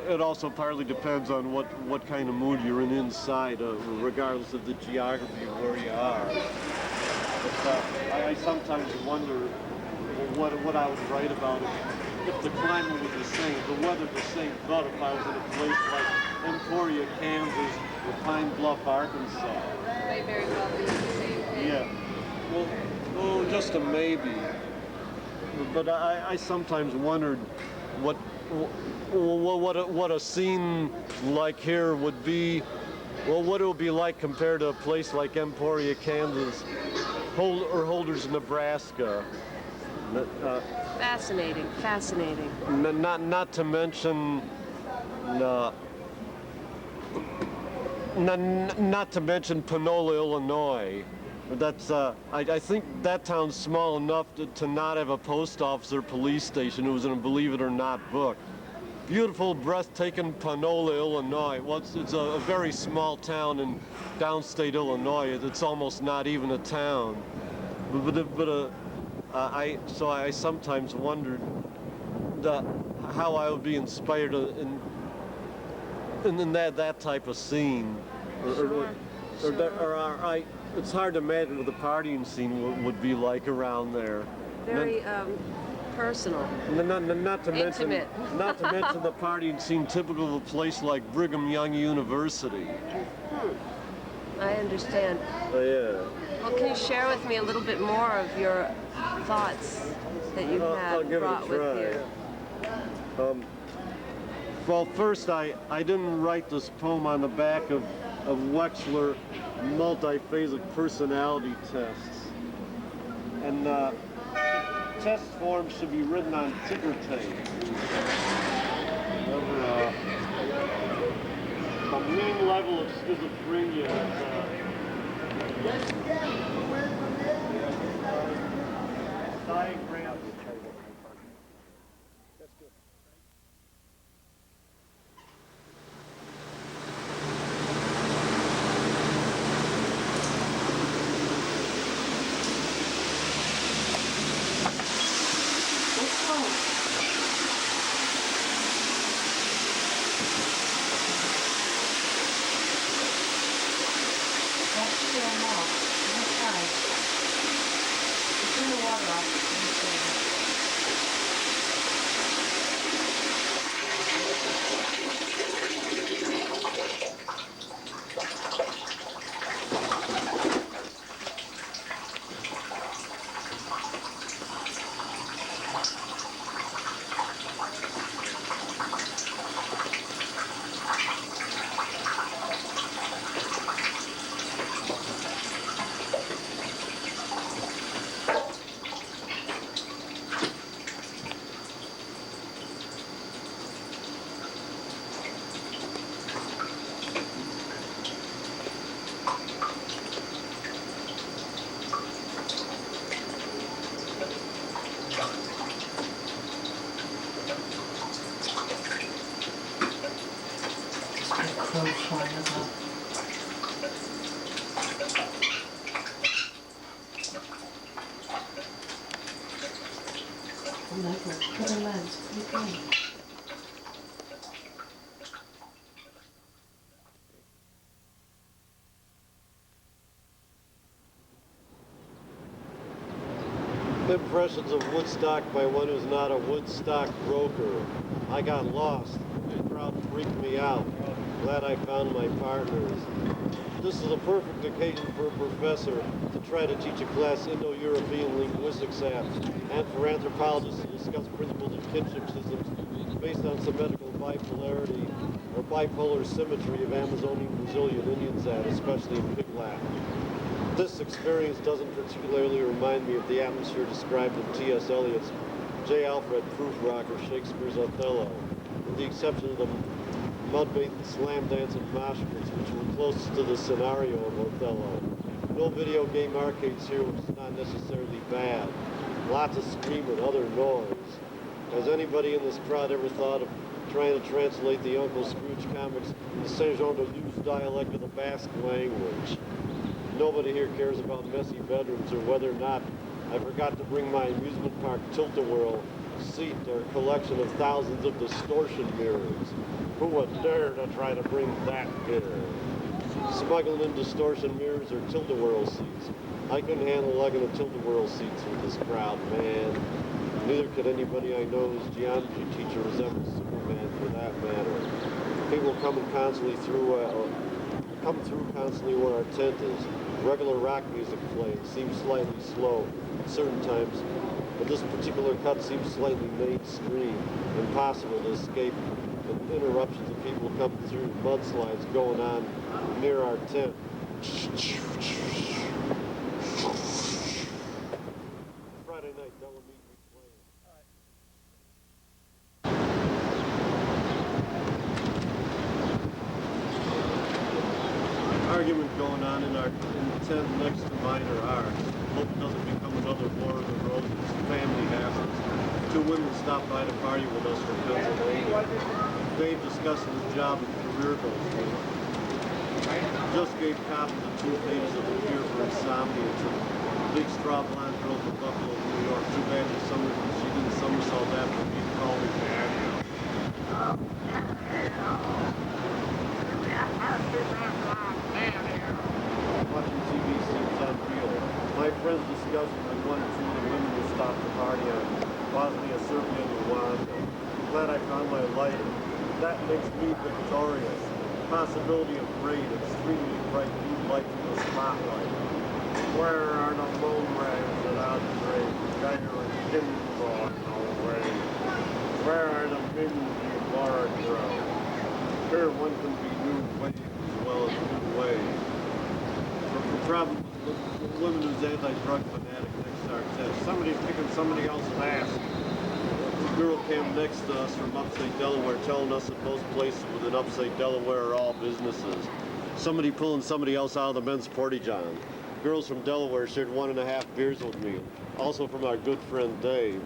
it also partly depends on what kind of mood you're in inside, regardless of the geography of where you are. But, I sometimes wonder what I would write about if the climate was the same, the weather the same, but if I was in a place like Emporia, Kansas, or Pine Bluff, Arkansas. May very well be the same thing. Yeah. Well, just a maybe. But I sometimes wondered what a scene like here would be. Well, what it would be like compared to a place like Emporia, Kansas, or Holders, Nebraska. Fascinating, fascinating. Not to mention, not to mention Panola, Illinois. That's I think that town's small enough to not have a post office or police station. It was in a Believe It or Not book. Beautiful, breathtaking Panola, Illinois. Well, it's a very small town in downstate Illinois. It's almost not even a town. I sometimes wondered how I would be inspired in that type of scene. It's hard to imagine what the partying scene would be like around there. Very personal. Not to mention, Intimate. not to mention the partying scene typical of a place like Brigham Young University. I understand. Oh yeah. Well, can you share with me a little bit more of your thoughts that you I'll have give brought it a with try. you? Well, first I didn't write this poem on the back of Wechsler multiphasic personality tests. And test forms should be written on ticker tape. A mean level of schizophrenia diagram. Turn the water off. Michael, Kevin Lance, you come. Impressions of Woodstock by one who's not a Woodstock broker. I got lost. The crowd freaked me out. Glad I found my partners. This is a perfect occasion for a professor to try to teach a class Indo-European linguistics and for anthropologists to discuss principles of kinship systems based on symmetrical bipolarity or bipolar symmetry of Amazonian Brazilian Indians especially in Pig Latin. This experience doesn't particularly remind me of the atmosphere described in T.S. Eliot's J. Alfred Prufrock or Shakespeare's Othello, with the exception of the mud-bathing slam dance and mosh pits, which were closest to the scenario of Othello. No video game arcades here, which is not necessarily bad. Lots of screaming, other noise. Has anybody in this crowd ever thought of trying to translate the Uncle Scrooge comics in the Saint-Jean-de-Luz dialect of the Basque language? Nobody here cares about messy bedrooms or whether or not I forgot to bring my amusement park tilt-a-whirl seat or collection of thousands of distortion mirrors. Who would dare to try to bring that here? Smuggling in distortion mirrors or tilt-a-whirl seats. I couldn't handle lugging a tilt-a-whirl seats with this crowd, man. Neither could anybody I know whose geometry teacher resembles Superman for that matter. People come constantly through where our tent is. Regular rock music playing seems slightly slow at certain times, but this particular cut seems slightly mainstream, impossible to escape, and interruptions of people coming through, mudslides going on near our tent. Friday night, double meet we playing. Argument going on in the tent next to mine or ours. Hope it doesn't become another War of the Roses. Family hassles. Two women stopped by to party with us from Pennsylvania. Dave discussing his job and career goals with us. Just gave copies of 2 pages of the cure for insomnia to the big straw blonde girl from Buffalo, New York. Too bad she didn't somersault after me and call me daddy. Watching TV seems unreal. My friends discussed with one or two of the women who stopped the party on Bosnia, Serbia, and Rwanda. Glad I found my light. That makes me victorious. Possibility of great, extremely bright blue light from the spotlight. Where are the moon rays that outdrape Geiger and Kinborg away? Where are the Mindy Barbara? Here one can be new waves as well as new ways. For problem with women who's anti-drug fanatic next to our tent. Somebody picking somebody else's mask. The girl came next to us from upstate Delaware telling us that most places within upstate Delaware are all businesses. Somebody pulling somebody else out of the men's porta-john. Girls from Delaware shared 1.5 beers with me. Also from our good friend Dave.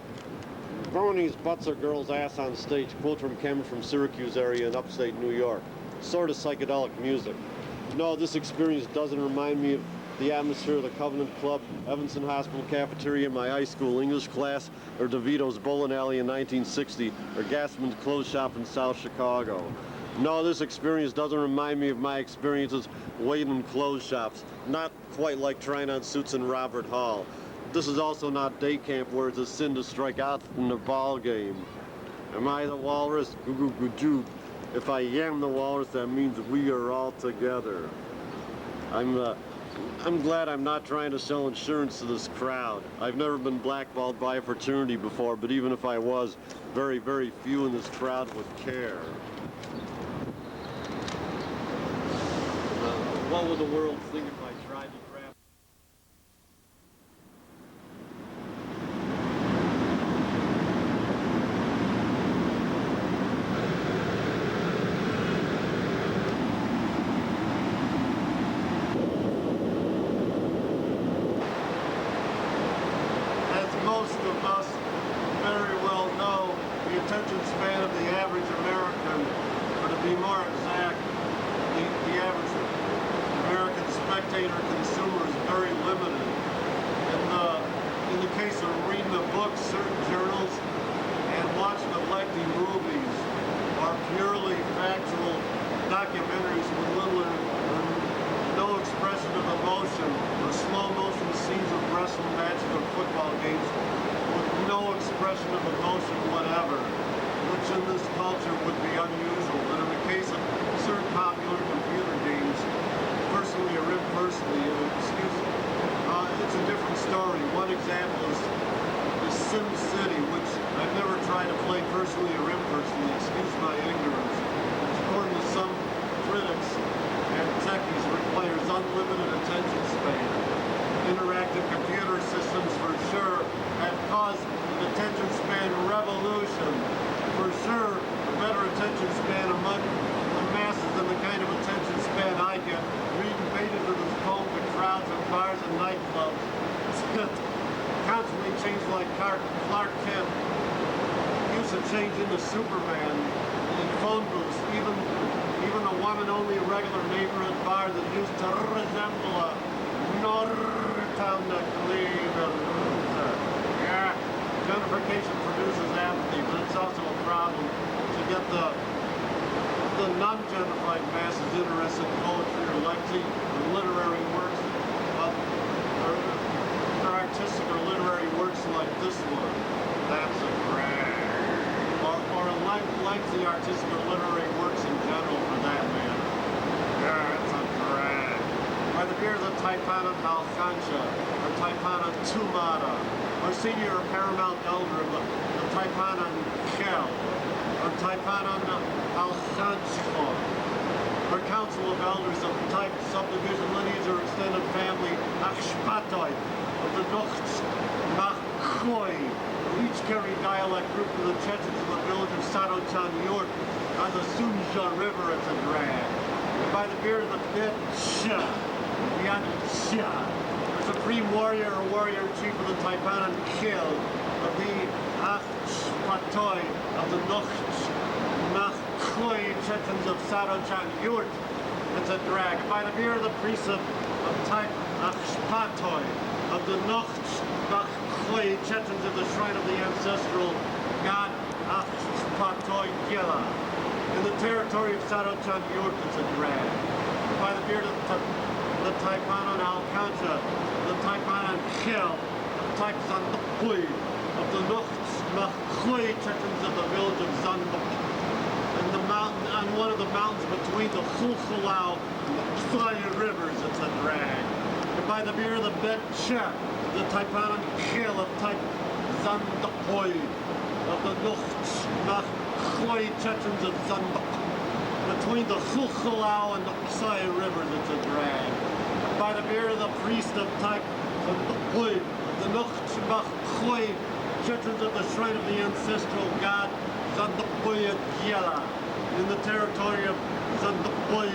Bronies butts a girl's ass on stage. Quote from Ken from Syracuse area in upstate New York. Sort of psychedelic music. No, this experience doesn't remind me of the atmosphere of the Covenant Club, Evanston Hospital cafeteria in my high school English class, or DeVito's Bowling Alley in 1960, or Gassman's Clothes Shop in South Chicago. No, this experience doesn't remind me of my experiences waiting in clothes shops. Not quite like trying on suits in Robert Hall. This is also not day camp where it's a sin to strike out from the ball game. Am I the walrus? Goo-goo-goo-joo. If I am the walrus, that means we are all together. I'm glad I'm not trying to sell insurance to this crowd. I've never been blackballed by a fraternity before, but even if I was, very, very few in this crowd would care. What would the world think if I tried to grab... Most of us very well know, the attention span of the average American, or to be more exact, the average American spectator consumer is very limited. In the case of reading a book, certain journals watching the lengthy movies are purely factual documentaries with little or no expression of emotion, or slow motion scenes of wrestling matches or football games with no expression of emotion whatever, which in this culture would be unusual. But in the case of certain popular computer games, personally or impersonally, it's a different story. One example is Sim City, which I've never tried to play personally or impersonally, excuse my ignorance. According to some critics and techies, requires unlimited attention span. Interactive computer systems, for sure, have caused an attention span revolution. For sure, a better attention span among the masses than the kind of attention span I get reading pages of this poem to crowds and bars and nightclubs. Constantly change like Clark Kent used to change into Superman in phone booths, even a one and only regular neighborhood bar that used to resemble a Northtown cleaner. Yeah, gentrification produces apathy, but it's also a problem to get the non-gentrified masses interested in poetry or literary works, or artistic or literary works like this one. That's a drag. Or lengthy artistic or literary works in general, for that matter. Yeah, it's a drag. Or the beer of the Taipanan Alcancha, or Taipanan Tumata, or senior or paramount elder of the Taipanan Kel, or Taipanan Alcanchko, or council of elders of type, subdivision, lineage, or extended family, Akshpatoi, of the Nochts Makhoi, each carry dialect group of the Chechens in the village of Sarochan Yurt on the Sunja River. It's a drag. And by the beard of the Bitcha, Yacha, the supreme warrior or warrior chief of the Taipanan Kil, of the Achpatoi, of the Nochts Makhoi Chechens of Sarochan Yurt. It's a drag. And by the beard of the priest of type Achpatoi, of the Nochts Makhoi Chechens of the shrine of the ancestral god Achpatoi Gila. In the territory of Sarochan Yurt, it's a drag. And by the beard of the Taipanan Alcancha, the Taipanan Khel, the Taipsan Pui, of the Nochts Makhoi Chechens of the village of Zandok. And the mountain, on one of the mountains between the Khulkhulau and the Psaya rivers, it's a drag. And by the beard of the Bet Chef, the Taipanan Khel of Taip Zandapoi, of the Nochts Makhoi Chechens of Zandok. Between the Khulkhulau and the Psaya rivers, it's a drag. And by the beard of the priest of Taip Zandapoi, of the Nochts Makhoi Chechens of the shrine of the ancestral god Zandapoi Gyela, in the territory of Zandapoi,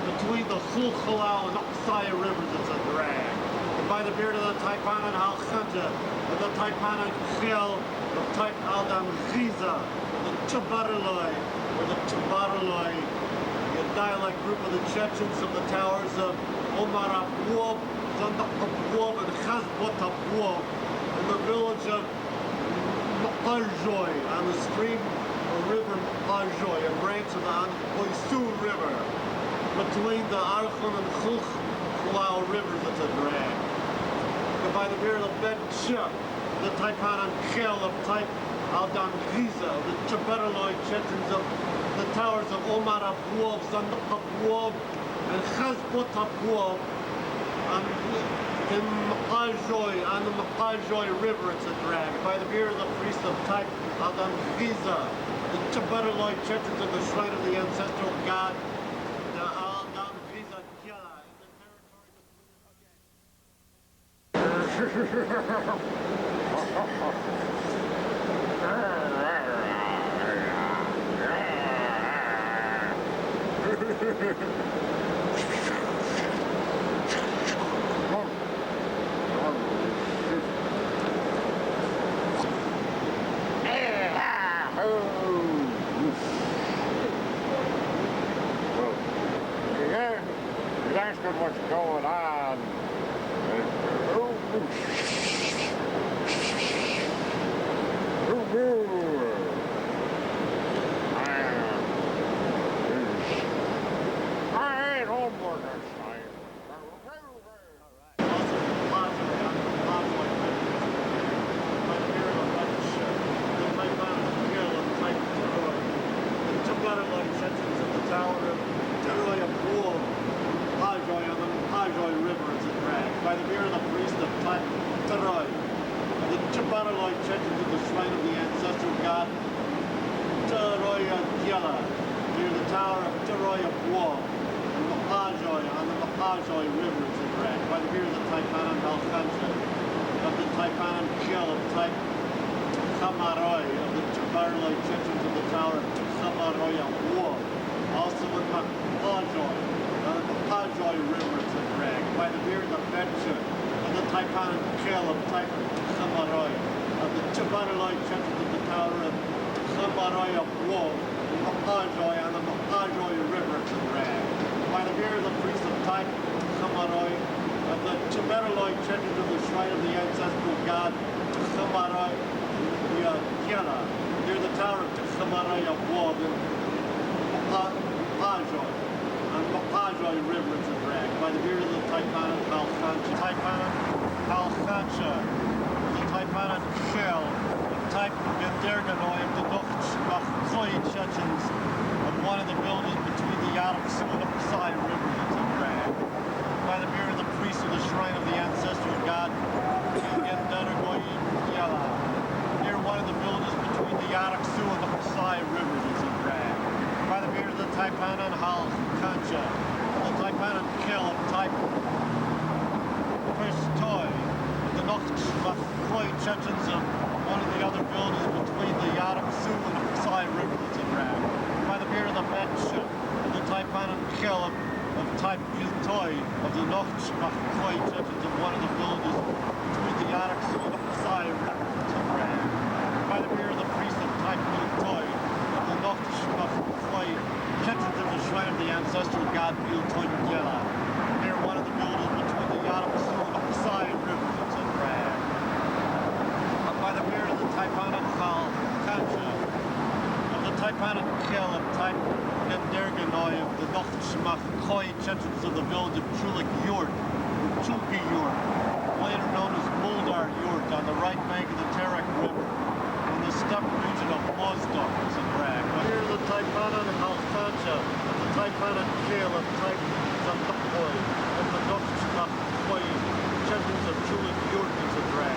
between the Khulkhulau and the Psaya rivers, it's a drag. And by the beard of the Taipanan Alchanja, of the Taipanan Khel, of Taip Aldam Giza, the Chabaraloi, or the Chabaraloi, a dialect group of the Chechens of the towers of Omar Abuab, Zandapabwab, and Chazbotabwab, in the village of Mapajoi, on the stream or river Mapajoi, a branch of the Anpoisu River, between the Archon and Khulkhulau rivers, it's a drag. And by the beard of Bet Chef, the Taipanan Khel of Taip Aldam Giza, the Chabaraloi Chechens of the towers of Omar Abuab, Zandapabwab, and Chazbotabwab, in Mapajoi, on the Mapajoi River, it's a drag. By the beard of the priest of Taip Aldam Giza, the Chabaraloi Chechens of the shrine of the ancestral god, the Aldam Giza Gyala, in the asking what's going on. Mapajoy River is a drag. By the beard of the priest of Taroy. The Chipanaloy churches to the shrine of the ancestral god Taroya Gyala, near the tower of Taroya Wall. And Mapajoy on the Mapajoy River is a drag. By the beard of the Taipanan Alcancha, of the Taipanan Kill of Taip Kamaroy, of the Chipanaloy churches to the tower of Kamaroya Wall. Also in Mapajoy, the Mapajoy River is a drag. By the beard of the Betcha, of the Taipanan Kill of Taip Kamaroy, of the Chipanaloy churches to the tower of Kamaroy Wall. Mapajoy on the Mapajoy River to drag. By the beard of the priest of Taip Kamaroy, of the Chipanaloy churches to the shrine of the ancestral god Kamaroy Gyala, near the tower of Kamaroy Wall in Mapajoy. On Mapajoy River to drag. By the beard of the Taipanan Alcancha, the Taipanan Shell, the Taip Genderganoy of the Nochchmachkoy Chechens, of one of the buildings between the Yalaks and the Pasai River to drag. By the beard of the priest of the shrine of the ancestral god Genderganoy Yala, near one of the buildings between the Yalaks and the Pasai River to drag. By the beard of the Taipanan Alcancha, the Taipanan Kill of Taip Pistoy, the Nochchmachkoy Chechens of one of the other buildings between the Yaramsu and the Pasai River to drag. By the beard of the Betcha, the Taipanan Kill of Taip Pistoy, of the Nochchmachkoy Chechens of one of the villages between the Yaramsu and the Pasai River to drag. By the beard of the priest of Taip Pistoy, of the Nochchmachkoy Chechens of the shrine of the ancestral god Biltoy Gyala, near one of the buildings between the Yaramsu and the Pasai River to drag. By the beard of the Taipanan Alcancha, of the Taipanan Kill of Taip Genderganoy of the Nochchmachkoy Chechens of the village of Chulik Yurt, or Chulki Yurt, later known as Muldar Yurt, on the right bank of the Terek River, in the steppe region of Mozdok is a drag. By the beard of the Taipanan Alcancha, the Taipanan Kill of Taip Zandakoy, of the Nochchmachkoy Chechens of Chulik Yurt is a drag.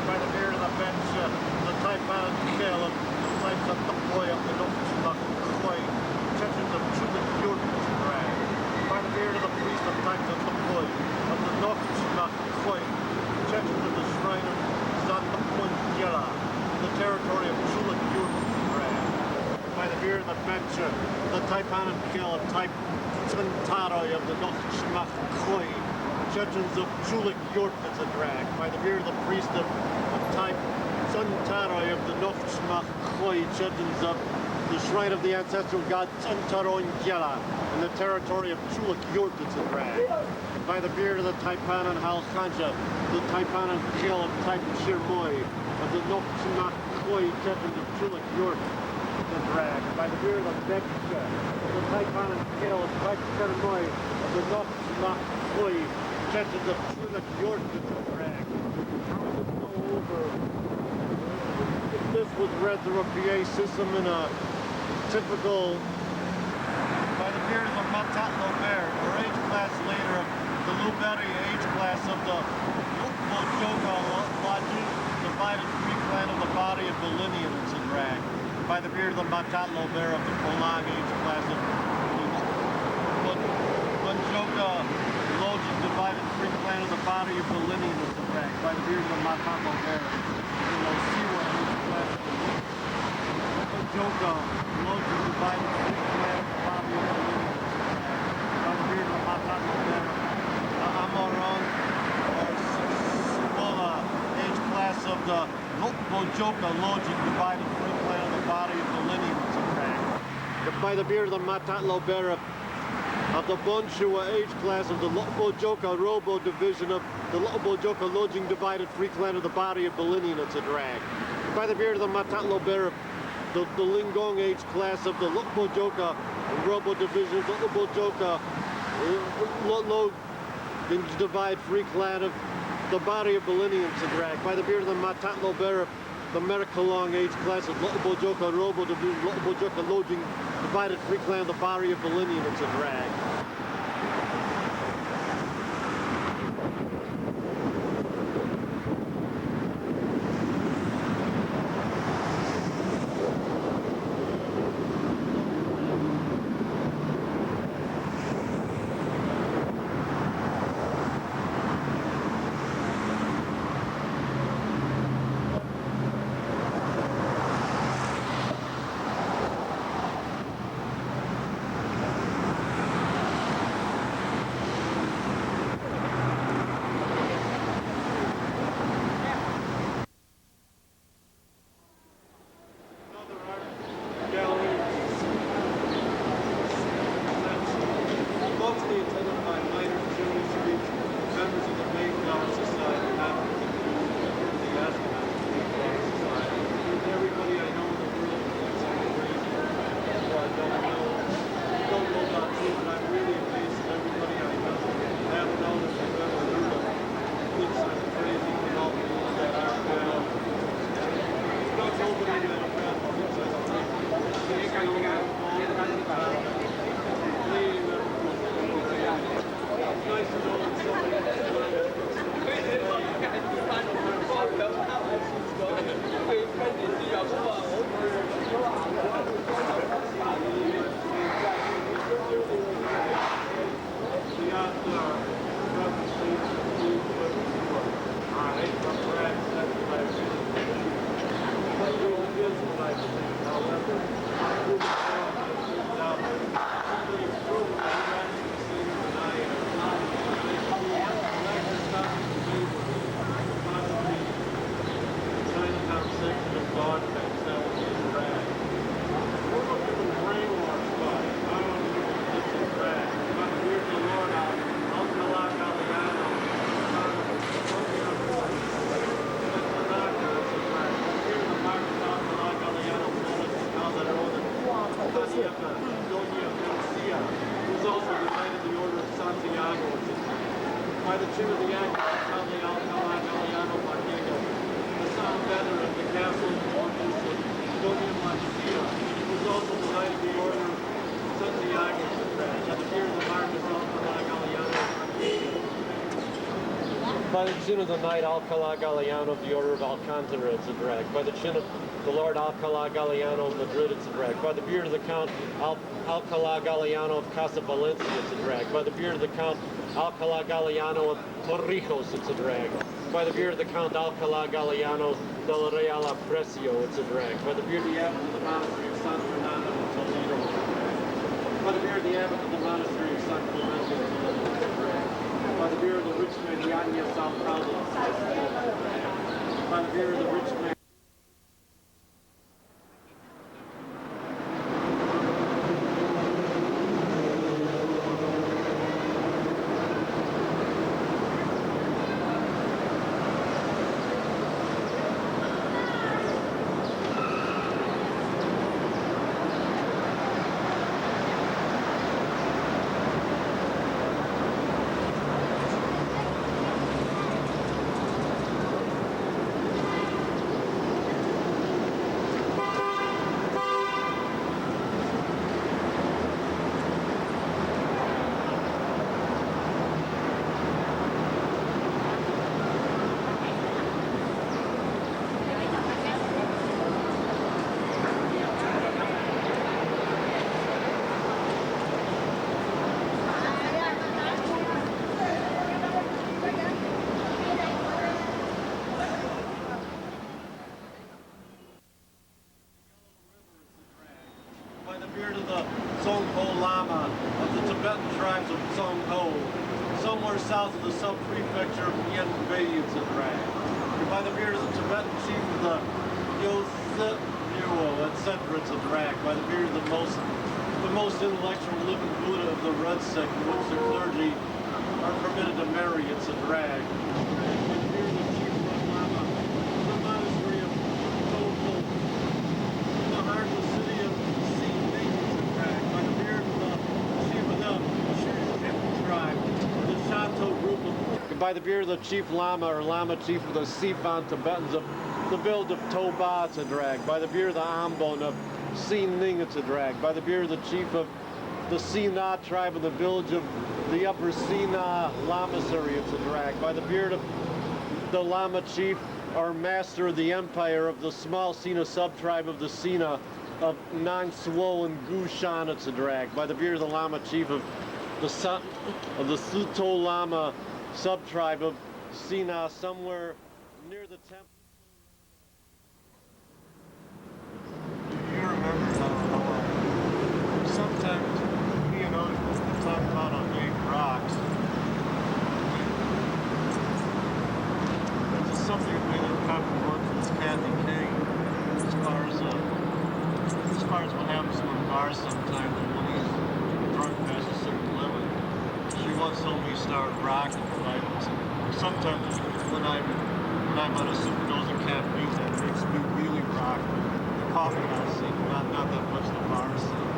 By the beard of the Betcha, the Taipanan Kill of Taip Zandakoy of the Nochchmachkoy Chechens of Chulik Yurt is a drag. By the beard of the priest of Taip Zandakoy of the Nochchmachkoy Chechens of the shrine of Zandakoy Gyala, the territory of Chulik Yurt is a drag. By the beard of the Betcha, the Taipanan Kill of Taip Zantaroy of the Nochchmachkoy Chechens of Chulik Yurt is a drag. By the beard of the priest of Taip Zantaroy of the Nochchmachkoy Chechens of the shrine of the ancestral god Zantaroy Gyala in the territory of Chulik Yurt is a drag. By the beard of the Taipanan Alcancha, the Taipanan Kill of Taip Shirmoy of the Nochchmachkoy Chechens of Chulik Yurt is a drag. By the beard of the Betcha, the Taipanan Kill of Taip Shirmoy of the Nochchmachkoy Chechens of Chulik Yurt is a drag. If this was read through a PA system in a typical, by the beard of the Matat Lober, or age class later of the Luberi age class of the Mojoga Lodges, divided free clan of the body of the lineage is a drag. By the beard of the Matat Lober of the Polang age class of the Mojoga Lodges, divided free clan of the body of the lineage is a drag. By the beard of the Matat Lober, the Losiwa age class of the Mojoga Lodges, divided free clan of the body of the lineage is a drag. By the beard of the Matat Lober, Amoron or Sibola age class of the Mojoga Lodges, divided free clan of the body of the lineage is a drag. By the beard of the Matat Lober of the Bonshua age class of the Mojoga Robo division of the Mojoga Lodging divided free clan of the body of the lineage it's a drag. By the beard of the Matat Lober the Lingong age class of the Mojoga Robo division of the Mojoga divide free clan of the body of the lineage it's a drag. By the beard of the Matat Lober the Merikalong age class of Mojoga Robo division Mojoga Lodging divided free clan of the body of the lineage it's a drag. by the tune of the Alcalá Galiano Marquego, the sound feather of the castle fortress of Domian Machia, was also the knight of the order of Santiago, at the fear of the Marquis Alcalá Galiano Marquego. By the chin of the knight Alcalá Galiano of the order of Alcantara, it's a drag. By the chin of the Lord Alcalá Galiano of Madrid, it's a drag. By the beard of the Count Alcalá Galiano of Casa Valencia, it's a drag. By the beard of the Count Alcalá Galiano of Torrijos, it's a drag. By the beard of the Count Alcalá Galiano del Real Aprecio, it's a drag. By the beard of the abbot of the monastery of San Fernando of Toledo, it's a drag. By the beard of the abbot of the monastery of San Clemente of Toledo, it's a drag. By the beard of the rich man Yanez Alcalde, it's a drag. By the beard of the rich man south of the sub-prefecture of Yanbei, it's a drag. By the beard of the Tibetan chief of the Yositmuo, etc., it's a drag. By the beard of the most intellectual living Buddha of the Red sect, in which the clergy are permitted to marry, it's a drag. By the beard of the chief of Lama, the monastery of Togo, in the heart of the city of Sinding, it's a drag. By the beard of the chief of the Shushan tribe, Chateau group of, by the beard of the chief Lama or Lama chief of the Sifan Tibetans of the village of Toba, it's a drag. By the beard of the Ambon of Sining, it's a drag. By the beard of the chief of the Sina tribe of the village of the Upper Sina Lamasery, it's a drag. By the beard of the Lama chief or master of the empire of the small Sina sub-tribe of the Sina of Nangsuo and Gushan, it's a drag. By the beard of the Lama chief of the Suto Lama sub-tribe of Sina, somewhere near the temple. You remember how sometimes me and others will talk about on big rocks. There's a subject matter common once with Kathy King as far as what happens in the bar sometimes when he's drunk past a certain limit. She once told me start rocking, right? Sometimes when I'm on a supernova caffeine, that makes me really rock. The coffee house scene, not that much the bar scene.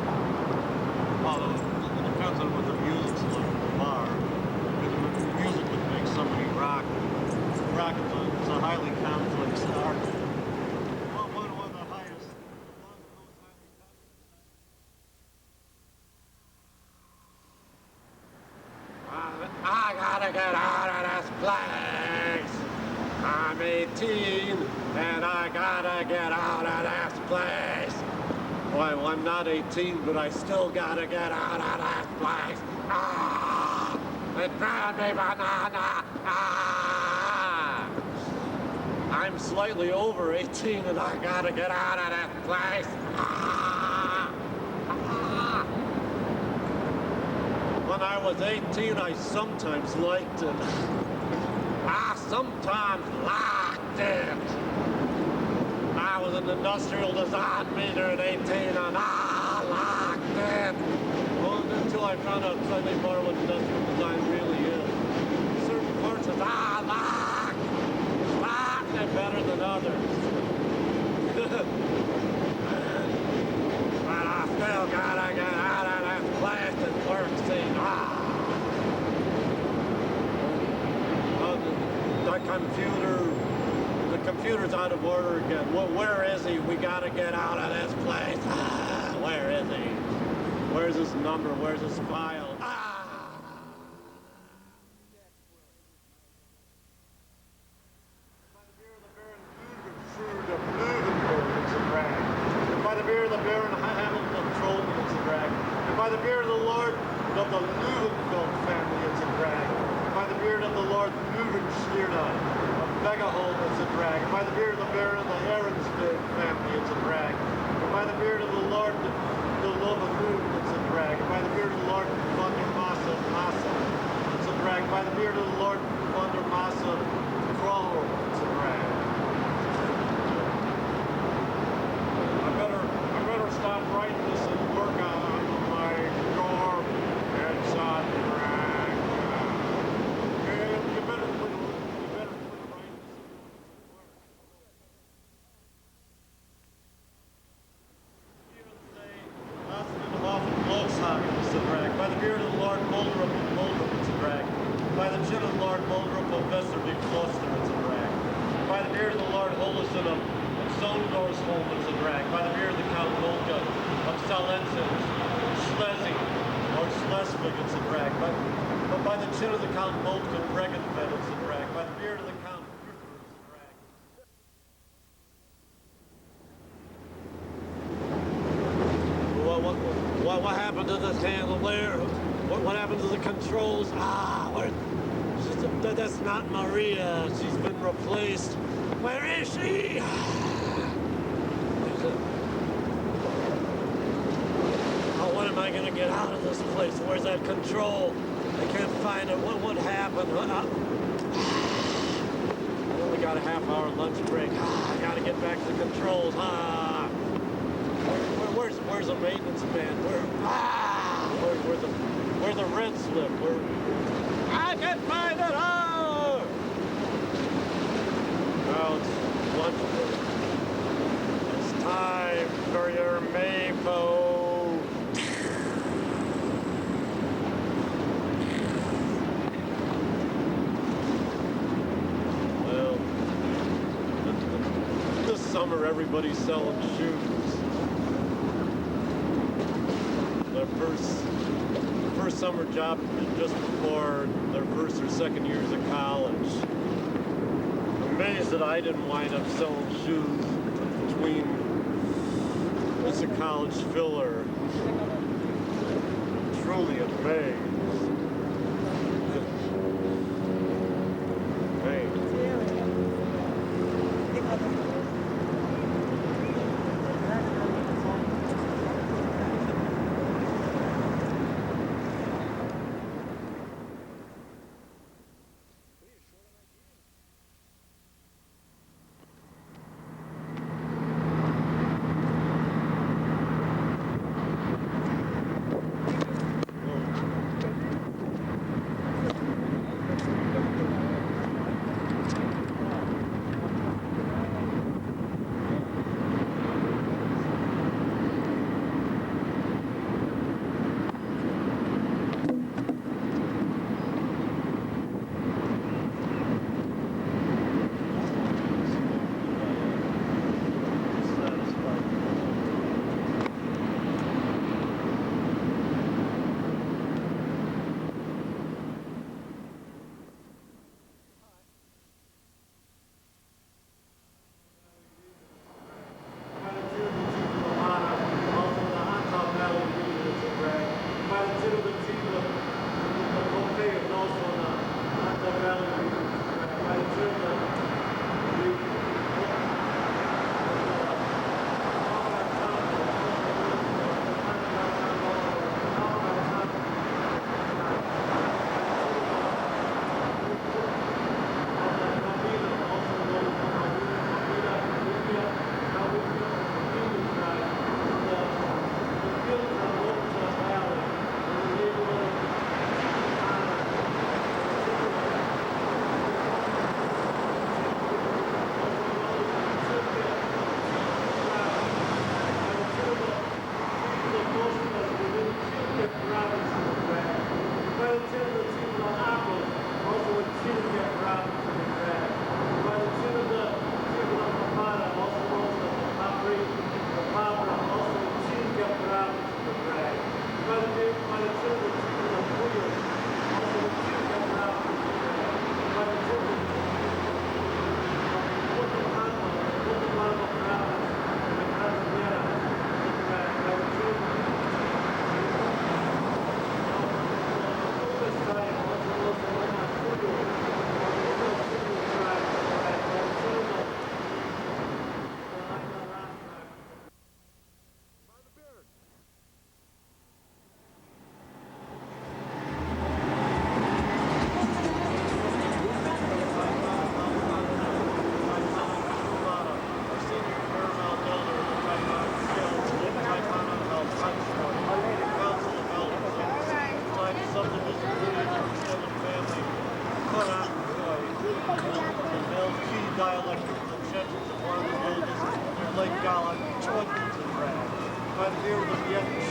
Although it depends on what the music's like in the bar. Because the music would make somebody rock. Rock is a highly complex art. One of the highest. I gotta get out of this place. I'm 18 and I gotta get out of this place. Well, I'm not 18, but I still gotta get out of this place. Ah! It drives me banana. Ah! I'm slightly over 18 and I gotta get out of this place. Ah! Ah! When I was 18, I sometimes liked it. I sometimes liked it. I was an industrial design major at 18 and I liked it. Well, until I found out slightly more what industrial design really is. Certain courses I liked it better than others. But I still gotta get out of this place and work scene. computer's out of order again. Where is he? We gotta get out of this place. Ah, where is he? Where's his number? Where's his file? Ah! By the beard of the Baron Hamilton of Trolden, it's a drag. And by the beard of the Lord of the Leuvenfeld family, it's a drag. And by the beard of the Lord Leuvenschierda of Begaholm, it's a drag. And by the beard of the Baron of the Arensberg family, it's a drag. And by the beard of the Lord the Lovamoon, it's a drag. And by the beard of the Lord von der Massa, it's a drag. By the beard of the Lord von der Massa, Kroll, it's a drag. I better stop writing this and work on my dorm and shot drag. You better quit writing this. By the beard of the Lord Mulder of Mulder, it's a drag. By the chin of the Lord Mulder of Westerby Cluster, it's a drag. By the beard of the Lord Holison of Sondor's home, it's a drag. By the beard of the Count Volka of Salenzen, Schlesing, or Schleswig, it's a drag. But by the chin of the Count Moltke of Regenfeld, it's a drag. By the beard of the Count Krüger, it's a drag. What happened to this handle there? What happened to the controls? That's not Maria. She's been replaced. Where is she? When am I gonna get out of this place? Where's that control? I can't find it. What happened? I only got a half-hour lunch break. I gotta get back to the controls. Where's the maintenance man? Where's the red slip? I can't find it. Now it's lunch break. It's time for your Maypo. Well, this summer everybody's selling shoes. Their first summer job just before their first or second years of college. I'm amazed that I didn't wind up selling shoes between this a college filler. I'm truly amazed.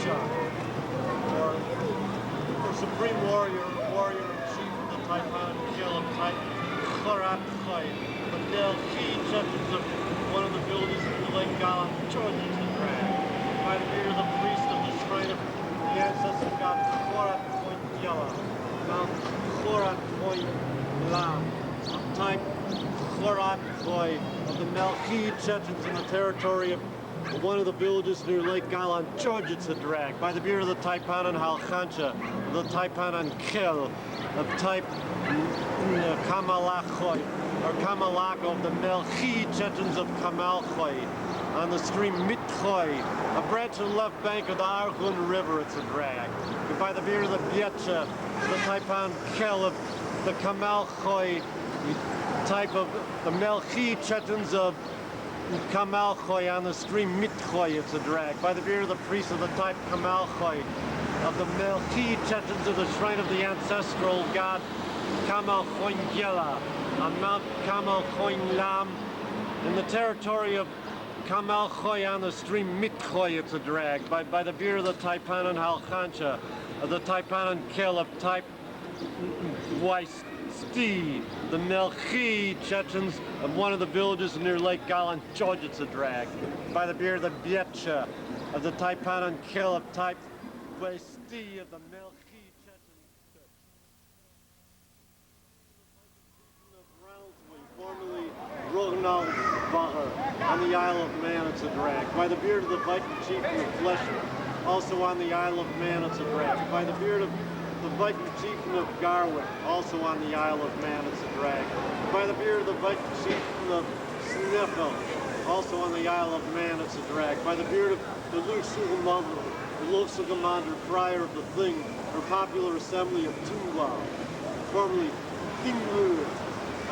Khancha, or supreme warrior and chief of the Taipan Kill of type Khorat Khoy, the Del Khi Chechens of one of the villages of the Lake Galan, Georgians and Drag, by the beard of the priest of the shrine of the ancestor god Khorat Khoy Yella, Mount Khorat Khoy Lam, of type Khorat Khoy of the Melchi Chechens in the territory of one of the villages near Lake Galan, Georgians and Drag, by the beard of the Taipanan Halkhancha, the Taipanan Kel, of type Kamalakhoy, or Kamalak of the Melchi Chechens of Kamalkhoy, on the stream Mitkhoy, a branch on the left bank of the Arghun River, it's a drag. And by the beard of the Bietcha, the Taipan Kel of the Kamalkhoy, type of the Melchi Chechens of Kamalkhoy on the stream Mitkhoy, it's a drag. By the beard of the priest of the type Kamalkhoy, of the Melchi Chechens of the shrine of the ancestral god Kamalkhoy Yella, on Mount Kamalkhoy Lam, in the territory of Kamalkhoy on the stream Mitkhoy, it's a drag. By the beard of the Taipanan Halkhancha, of the Taipanan Kel of type Waisti, the Melchi Chechens of one of the villages near Lake Galan, Georgia, it's a drag. By the beard of the Bietcha, of the Taipanan Kel of type Waisti of the Melchi Chechens. Formerly Rognal Bahar, on the Isle of Man, it's a drag. By the beard of the Viking chieftain of Flesher, also on the Isle of Man, it's a drag. By the beard of the Viking chieftain of Garwick, also on the Isle of Man, it's a drag. By the beard of the Viking chieftain of Sneffel, also on the Isle of Man, it's a drag. By the beard of the Luxugamandr, friar of the Thing, or popular assembly of Tula, formerly Thinglu,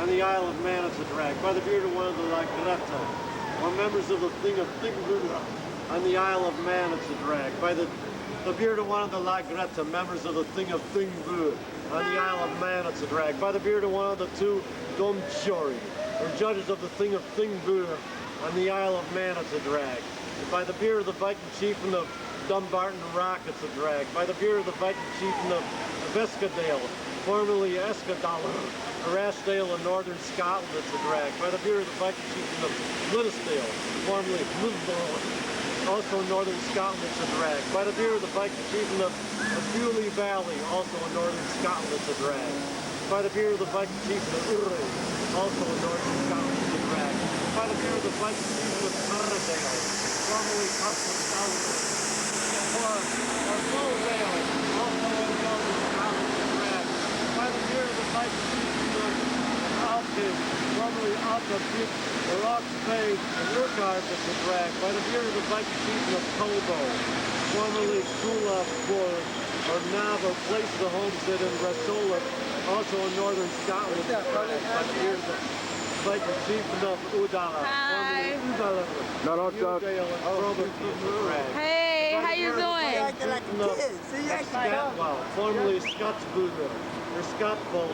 on the Isle of Man, it's a drag. By the beard of one of the Lagreta, or members of the Thing of Thingluda, on the Isle of Man, it's a drag. By the beard of one of the Lagreta, members of the Thing of Thinglu, on the Isle of Man, it's a drag. By the beard of one of the two Domchori, or judges of the Thing of Thinglu, on the Isle of Man, it's a drag. And by the beard of the Viking chieftain of Dumbarton Rock, it's a drag. By the beard of the Viking chieftain of Eskadale, formerly Eskadale, or Ashdale in northern Scotland, it's a drag. By the beard of the Viking chieftain of Liddesdale, formerly Lisbon, also in northern Scotland, it's a drag. By the beard of the Viking chieftain of Bewley Valley, also in northern Scotland, it's a drag. By the beard of the Viking chieftain of Urray, also in northern Scotland, it's a drag. By the beard of the Viking chieftain of Murdale, formerly Custom Scotland, or Fulvale, also in northern Scotland, it's a drag. By the beard of the Viking chieftain of Alkid, formerly Alkid, or Oxfade, and Urquhart, it's a drag. By the beard of the Viking chieftain of Colbo, formerly Kulapur, or Nav, or place of the homestead in Rasola, also in northern Scotland, it's a drag. By the beard of the Viking chieftain of Udala, formerly Udala, Udale, and Groban, it's a drag. Hey, how you doing? Scatwell, formerly Scots Buddha, or Scotbold,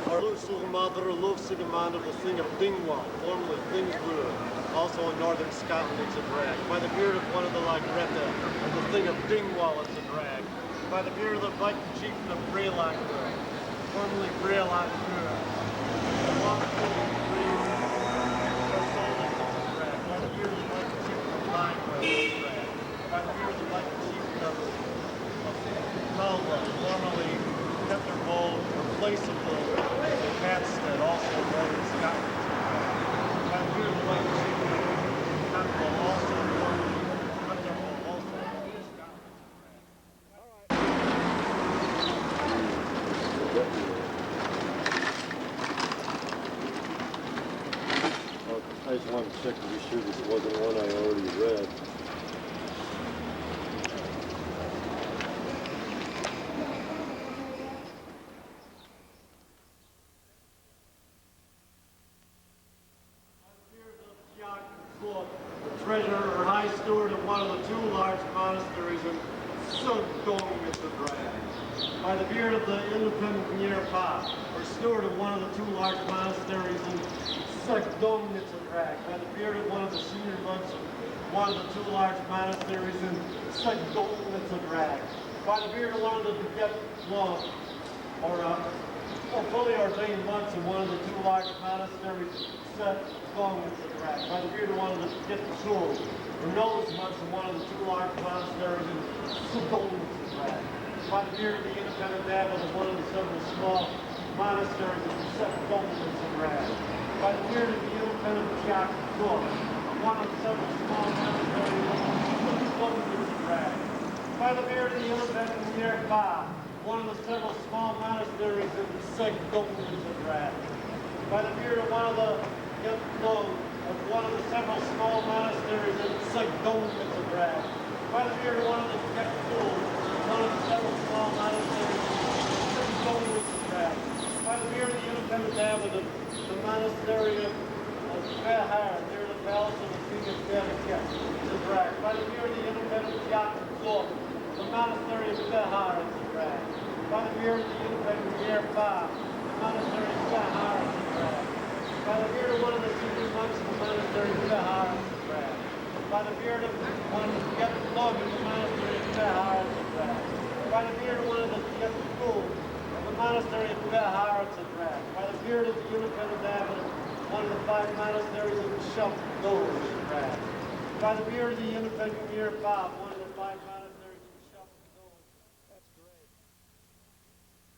or Luxugamandr, or Luxugamandr, the Thing of Dingwall, formerly Thingsbury, also in northern Scotland, it's a drag. By the beard of one of the Lagreta, or the Thing of Dingwall, it's a drag. By the beard of the Viking chieftain of Greylockburg, formerly Greylockburg, by the beard of the Viking chieftain of Lineburg, it's a drag. By the beard of the Viking chieftain of Nulva, formerly Petterbold, or Place of Bull, and Patstead, also in northern Scotland. By the beard of the Viking chieftain of Petterbold, also in northern Petterbold, also in northern Scotland. I just wanted to check to be sure this wasn't one I already read. The treasurer or high steward of one of the two large monasteries in Sugdong, it's a drag. By the beard of the independent Nierpa, or steward of one of the two large monasteries in Sugdong, it's a drag. By the beard of one of the senior monks of one of the two large monasteries in Segdolnitzagrad. By the beard of one of the get long, or fully ordained monks in one of the two large monasteries, Segdolnitzagrad. By the beard of one of the get jewels, or knows monks in one of the two large monasteries in Segdolnitzagrad. By the beard of the independent abbot of one of the several small monasteries in Segdolnitzagrad. By the beard of the independent Jacob, one of the several small monasteries in Segdolnitzagrad. By the beard of the independent nearby, one of the several small monasteries in Segdolnitzagrad. By the beard of one of the one of the several small monasteries in Segdolnitzagrad. By the beard of one of the one of the several small monasteries in Segdolnitzagrad. By the beard of the independent abbot of the monastery of Behar, near the palace of the king of Zagrad. By the beard of the independent Jacob, the monastery of Behar in Zagrad. By the beard of the independent Yerba, the monastery of Behar in Zagrad. By the beard of one of the senior monks of the monastery of Behar in Zagrad. By the beard of one of the Getlog of the monastery of Behar in Zagrad. By the beard of one of the Getlog of the monastery of Behar in Zagrad. By the beard of the independent abbot of one of the 5 monasteries of Shepdol in Zagrad. By the beard of the independent Yerba, one of the 5 monasteries of Shepdol. That's great.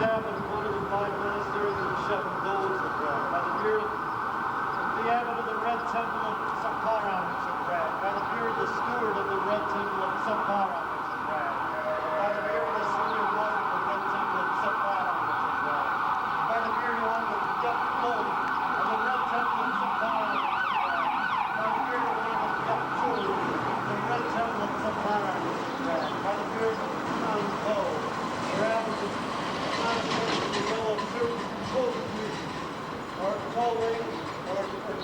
Abbot of one of the 5 monasteries of Shepdol in Zagrad. By the beard of the abbot of the Red Temple of Saparam in Zagrad. By the beard of the steward of the Red Temple of Saparam in Zagrad. By the beard of the senior monk of the Red Temple of Saparam in Zagrad. By the beard of one of the Getlog of the Red Temple of Saparam in Zagrad. By the beard of one of the Getlog of the Red Temple of Saparam in Zagrad. By the beard of Mount Po, or abbot of the monastery of the Hill of Turkey, or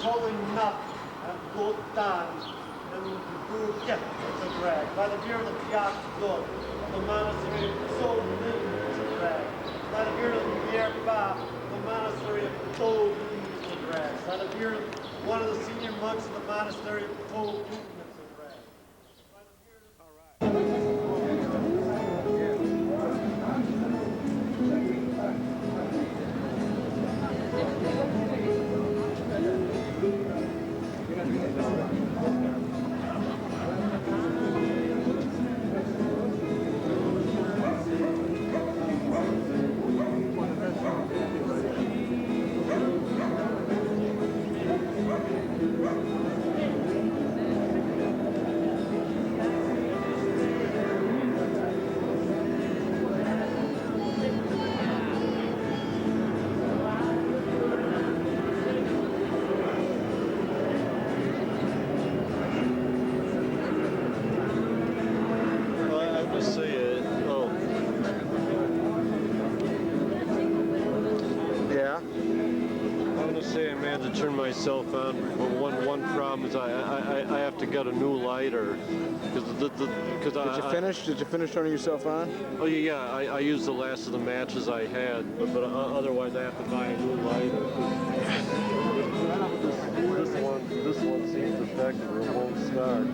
tolling nut and Gotan and Gurket of Zagrad. By the beard of Piat God of the monastery of Solin in Zagrad. By the beard of Yerba, the monastery of Tolin in Zagrad. By the beard of one of the senior monks of the monastery of Tolin in Zagrad. By the beard of... Turn myself on, but one problem is I have to get a new lighter because Did you finish turning yourself on? Oh yeah, I used the last of the matches I had, but otherwise I have to buy a new lighter. This one seems defective. It won't start.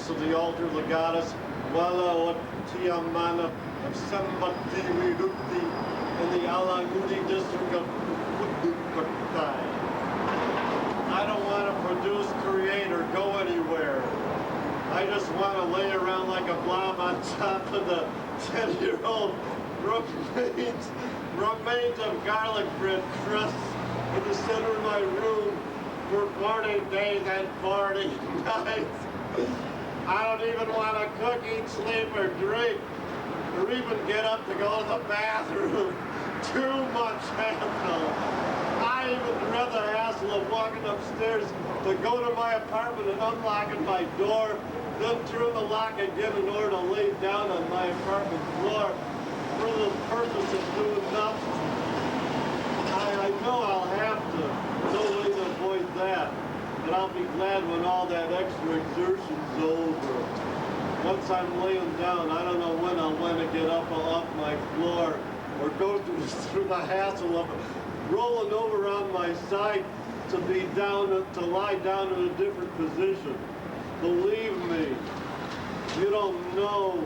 Of the altar legatus, Wala Tiamana of Sambati Virukti in the Alangudi district of Pudukotai. I don't want to produce, create, or go anywhere. I just want to lay around like a blob on top of the 10-year-old remains of garlic bread crusts in the center of my room for party days and party nights. I don't even want to cook, eat, sleep, or drink, or even get up to go to the bathroom. Too much hassle. I even dread the hassle of walking upstairs to go to my apartment and unlocking my door, then turn the lock again in order to lay down on my apartment floor for the purpose of doing nothing. I know I'll have to. No way to avoid that. But I'll be glad when all that extra exertion's over. Once I'm laying down, I don't know when I'll want to get up off my floor or go through the hassle of rolling over on my side to lie down in a different position. Believe me, you don't know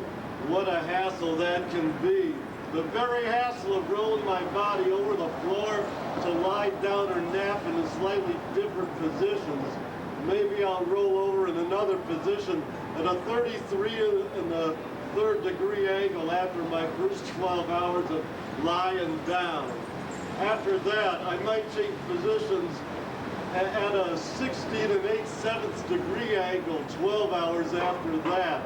what a hassle that can be. The very hassle of rolling my body over the floor to lie down or nap in slightly different positions. Maybe I'll roll over in another position at a 33 in the third degree angle after my first 12 hours of lying down. After that, I might change positions at a 16 and 8/7 degree angle 12 hours after that.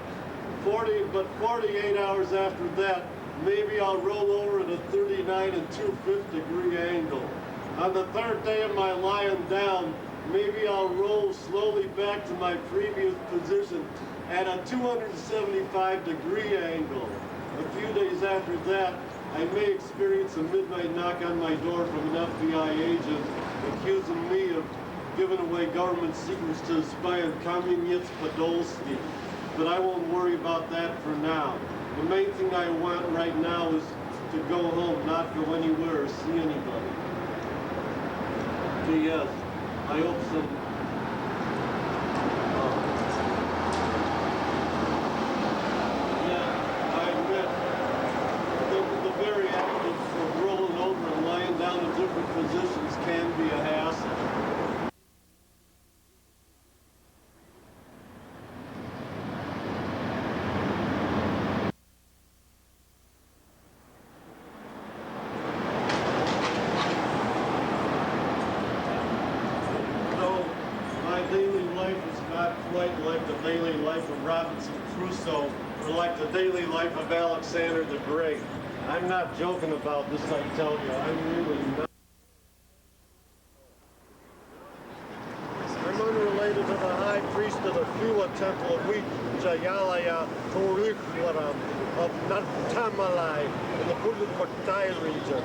48 hours after that, maybe I'll roll over at a 39 and 2/5 degree angle. On the third day of my lying down, maybe I'll roll slowly back to my previous position at a 275 degree angle. A few days after that, I may experience a midnight knock on my door from an FBI agent accusing me of giving away government secrets to spy on Communist Podolsky. But I won't worry about that for now. The main thing I want right now is to go home, not go anywhere or see anybody. P.S. I hope some... Yeah, I admit, the very act of rolling over and lying down in different positions can be a hassle. Daily life is not quite like the daily life of Robinson Crusoe or like the daily life of Alexander the Great. I'm not joking about this, I tell you. I'm really not. I'm unrelated to the high priest of the Phula temple of Wijayalaya Torikwaram of Nantamalai in the Pudukkottai region.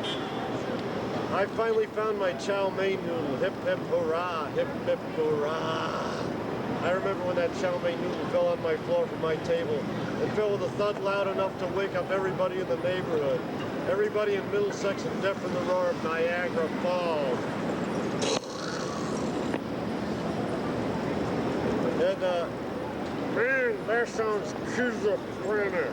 I finally found my chow mein noodle. Hip hip hurrah, hip hip hurrah. I remember when that chow mein noodle fell on my floor from my table. It fell with a thud loud enough to wake up everybody in the neighborhood. Everybody in Middlesex and deaf in the roar of Niagara Falls. And, man, that sounds schizophrenic.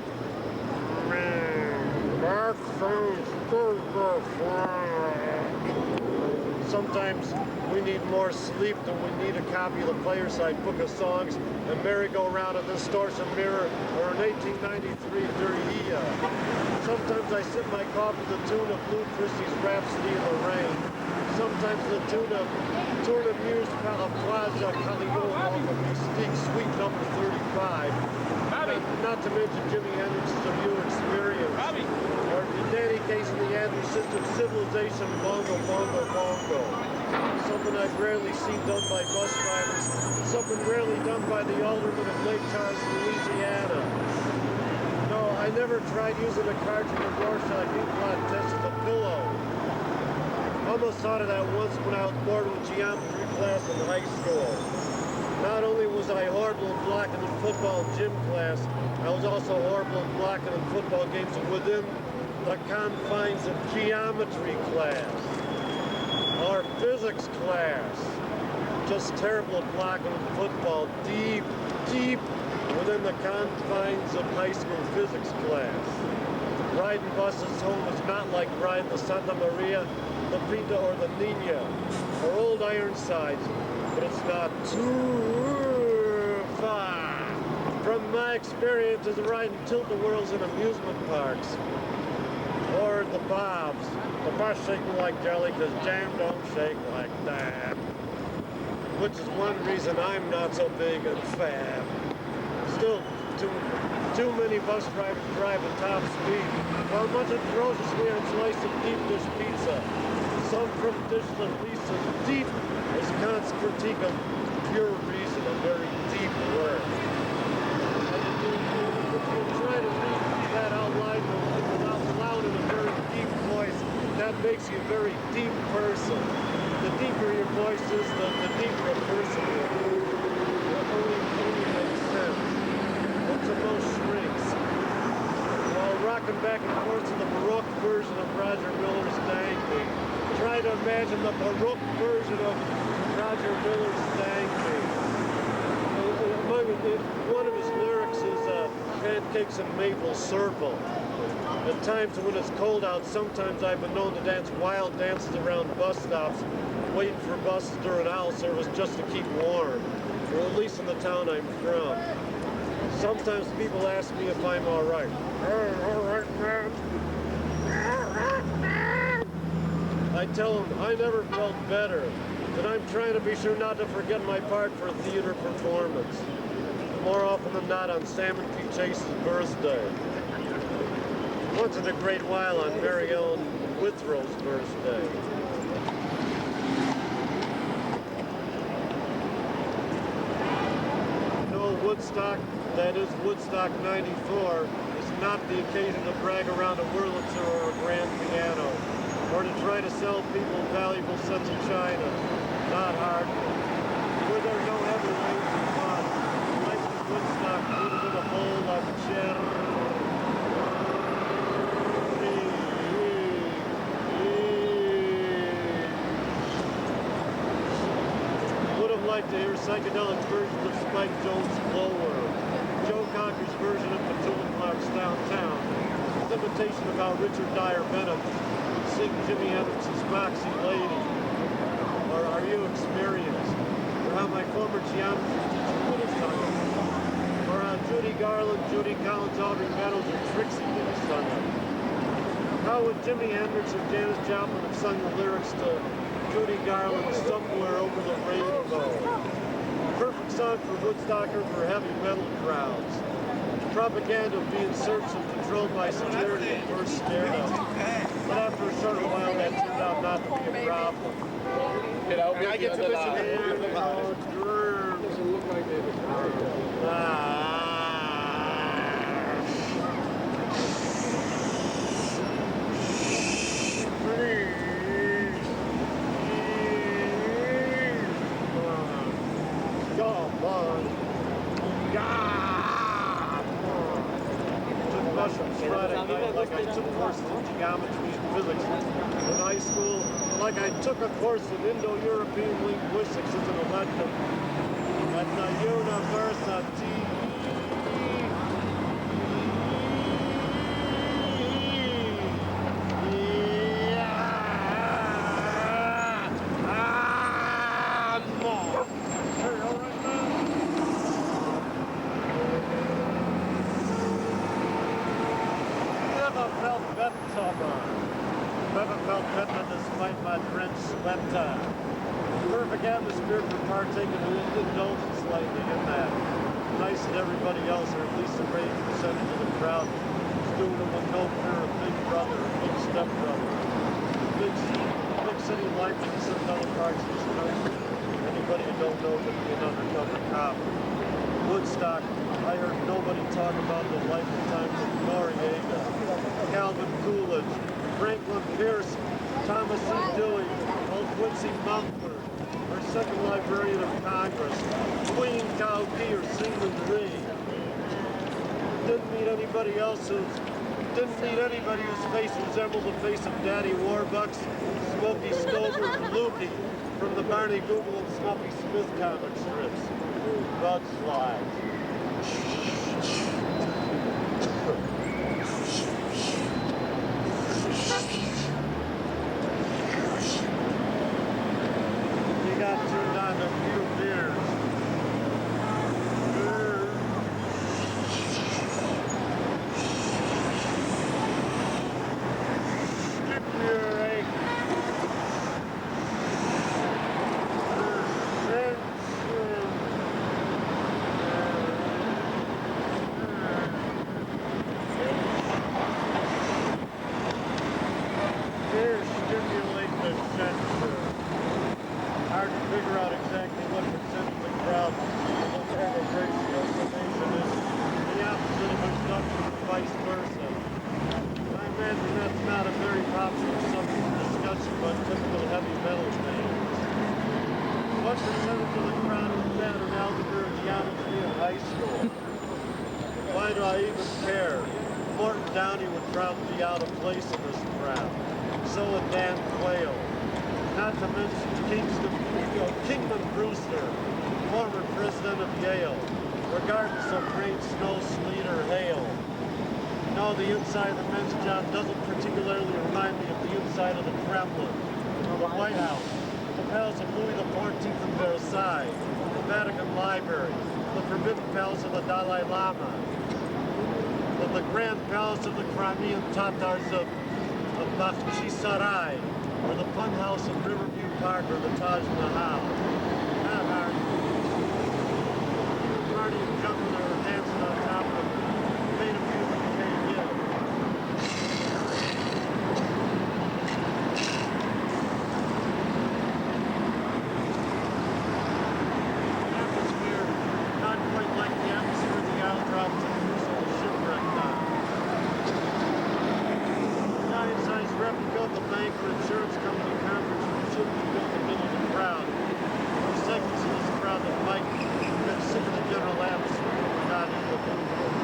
Man, that sounds schizophrenic. Sometimes we need more sleep than we need a copy of the Player's Side Book of Songs, a merry-go-round, a distortion mirror, or an 1893 Durhia. Sometimes I sip my coffee to the tune of Lou Christie's Rhapsody in the Rain. Sometimes the tune of Tournemuse Plaza Calion off of Mystique Suite number 35. Not to mention Jimi Hendrix's A New Experience. Or Danny Case and the Andrew System Civilization Bongo Bongo Bongo. Something I've rarely seen done by bus drivers. Something rarely done by the alderman of Lake Charles, Louisiana. No, I never tried using a cartridge or Rorschach ink blot test as a pillow. Almost thought of that once when I was bored with geometry class in high school. Not only was I horrible at blocking in football gym class, I was also horrible at blocking in football games within the confines of geometry class or physics class. Just terrible at blocking in football deep within the confines of high school physics class. Riding buses home was not like riding the Santa Maria, the Pinta, or the Nina, or Old Ironsides, but it's not too far from my experiences of riding tilt-a-whirls in amusement parks, or the Bobs, The bus shaking like jelly, cause jam don't shake like that. Which is one reason I'm not so big and fat. Still, too many bus drivers drive at top speed. While much of ferociously on slice of deep dish pizza. Some from dishes at least as deep as Kant's critique of pure reason, a very deep word. If you try to read that out loud in a very deep voice, that makes you a very deep person. The deeper your voice is, the deeper a person is. That only makes sense. Once the most shrinks. While rocking back and forth to the Baroque version of Roger Miller's Dang Me. Try to imagine the Baroque version of Roger Miller's Dang Me. One of his lyrics is pancakes and maple syrup. At times when it's cold out, sometimes I've been known to dance wild dances around bus stops, waiting for buses during owl service just to keep warm, or at least in the town I'm from. Sometimes people ask me if I'm all right. All right, man. I tell them I never felt better, that I'm trying to be sure not to forget my part for a theater performance. More often than not on Salmon P. Chase's birthday. Once in a great while on Mary Ellen Withrow's birthday. No, Woodstock, that is Woodstock 94, is not the occasion to brag around a Wurlitzer or a grand piano, or to try to sell people valuable sets of china. Not hard. Were there no heavyweights and fun? Life in Woodstock rooted in a bowl of cherry. Would have liked to hear psychedelic versions of Spike Jones' Glowworm, Joe Cocker's version of Petula Clark's Downtown, his imitation of how Richard Dyer Bennett would sing Jimi Hendrix's Foxy Lady, or Are You Experienced, or how my former geometry teacher would have sung it, or how Judy Garland, Judy Collins, Audrey Meadows, or Trixie would have sung it. How would Jimi Hendrix or Janis Joplin have sung the lyrics to Judy Garland, Somewhere Over the Rainbow? Perfect song for Woodstockers or heavy metal crowds. Propaganda would be in search and controlled by security at first scared of. But after a short while, that turned out not to be a problem. Can I get to listen Here go drums. Doesn't look like it. Friday night, like I took courses in geometry and physics in high school, like I took a course in Indo-European linguistics as an elective at the university. Never felt better despite my drenched sweater. Perfect atmosphere for partaking of indulgence lately in that. Nice that everybody else, or at least a great percentage of the crowd, is doing it with no fear of big brother or big stepbrother. Big city life in certain other parts of this country. Anybody who don't know could be an undercover cop. Woodstock, I heard nobody talk about the life and times of Noriega, Calvin Coolidge, Franklin Pierce, Thomas C. Dewey, old Quincy Mumford, our second Librarian of Congress, Queen Cow Key or Seaman Lee. Didn't meet anybody whose face resembled the face of Daddy Warbucks, Smokey Stover, and Lukey from the Barney Google and Snuffy Smith comic strips. Mudslide. We got turned on to a few beers. Skip your egg. not a very popular subject of discussion by typical heavy metal fans. What percentage of the crowd is fat in algebra or geometry in high school? Why do I even care? Morton Downey would probably be out of place in this crowd. So would Dan Quayle. Not to mention Kingman Brewster, former president of Yale, regardless of rain, snow, sleet, or hail. No, the inside of the men's john doesn't particularly remind me of the inside of the Kremlin, or the White House, the palace of Louis XIV in Versailles, the Vatican Library, the Forbidden Palace of the Dalai Lama, the Grand Palace of the Crimean Tatars of Bakhchisarai, or the Pun House in Riverview Park, or the Taj Mahal. Not hard. Party and jumping there or dancing on top of the made of music you can't get. Atmosphere, not quite like the atmosphere of the Isle drops and Crusoe was shipwrecked on. Giant-sized replica of the bank or insurance company conference room should be built in the middle of the crowd. There are segments of this crowd that might get sick of the general atmosphere but we're not in the mood for it.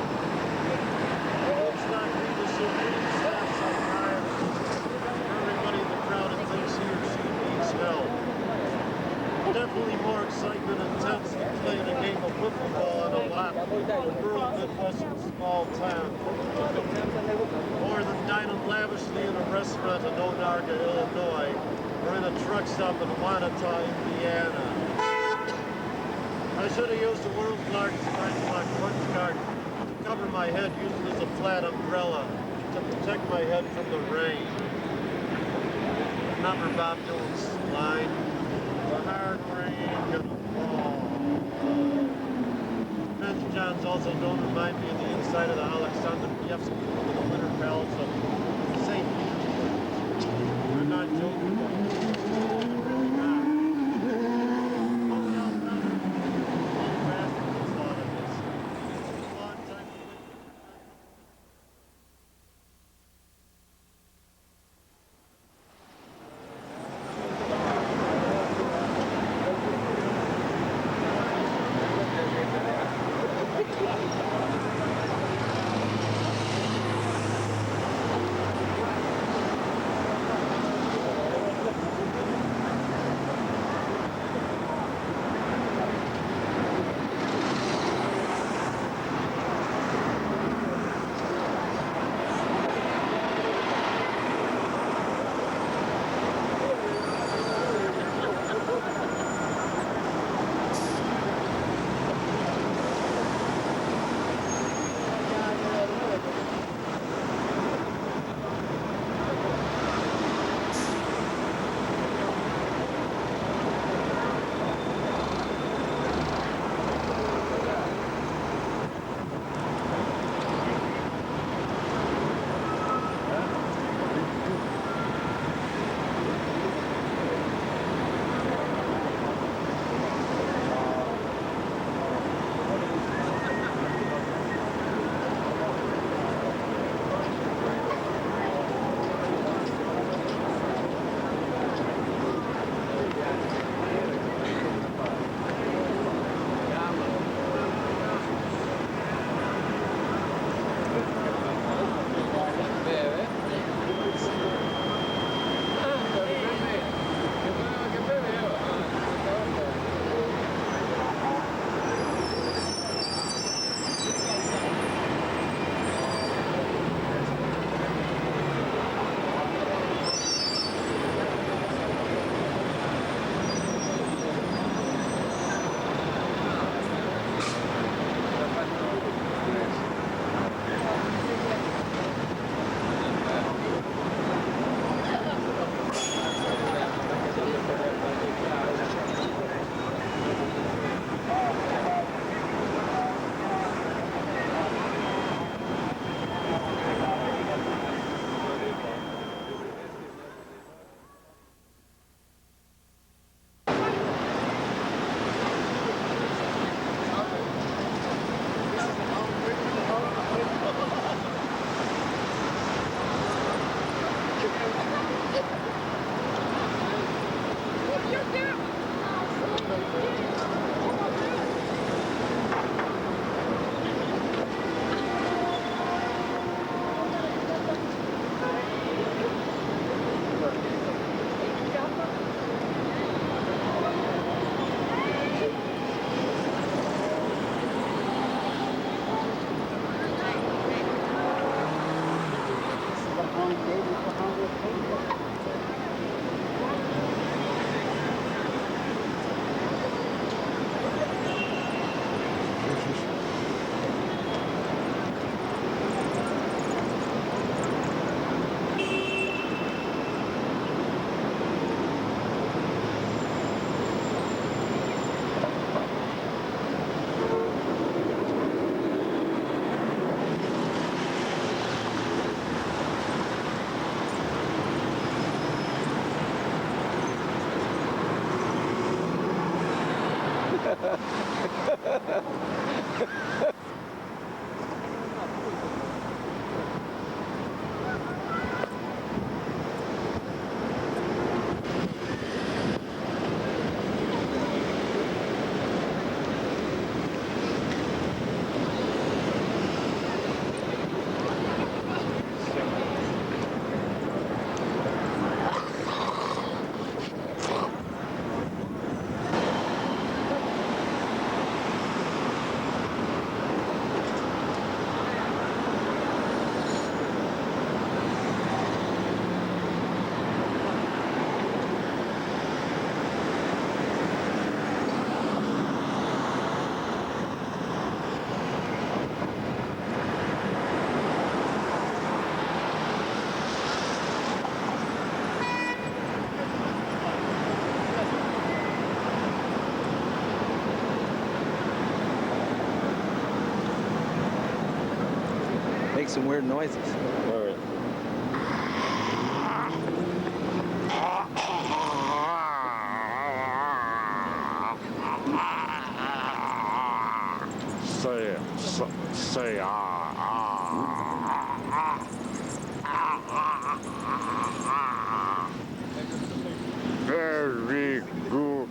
Woodstock leadership really snaps on fire for everybody in the crowd and thinks he or she needs help. Definitely more excitement and intense than playing a game of wiffle ball on a lot in a rural Midwestern small town. More than dining lavishly in a restaurant in Onarga, Illinois, or in a truck stop in Wanata, Indiana. I should have used the world's largest my front garden to cover my head, using as a flat umbrella to protect my head from the rain. Remember Bob Dylan's line? The hard rain gonna fall. Men's Johns also don't remind me of the inside of the Alexander Nevsky or the Winter Palace of St. Petersburg. I'm not joking. I'm really not. Make some weird noises. All right. Say Very good.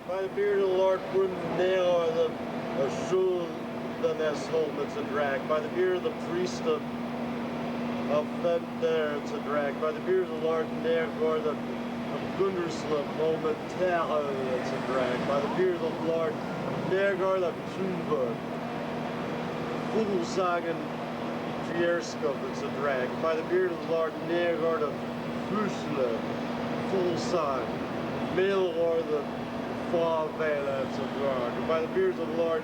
By the beard of the Lord, Brunel, the Shul, the Nesholm, it's a drag. By the beard of the priest of Fender, it's a drag. By the beard of the Lord, Nergor, the Gunderslam, Momentarily, it's a drag. By the beard of the Lord, Nergor, the Tunberg, Fugelsagen, Fierskov, it's a drag. By the beard of the Lord, Nergor, the Fusle, Fulsang, Melor, the Farvela, it's a drag. By the beard of the Lord,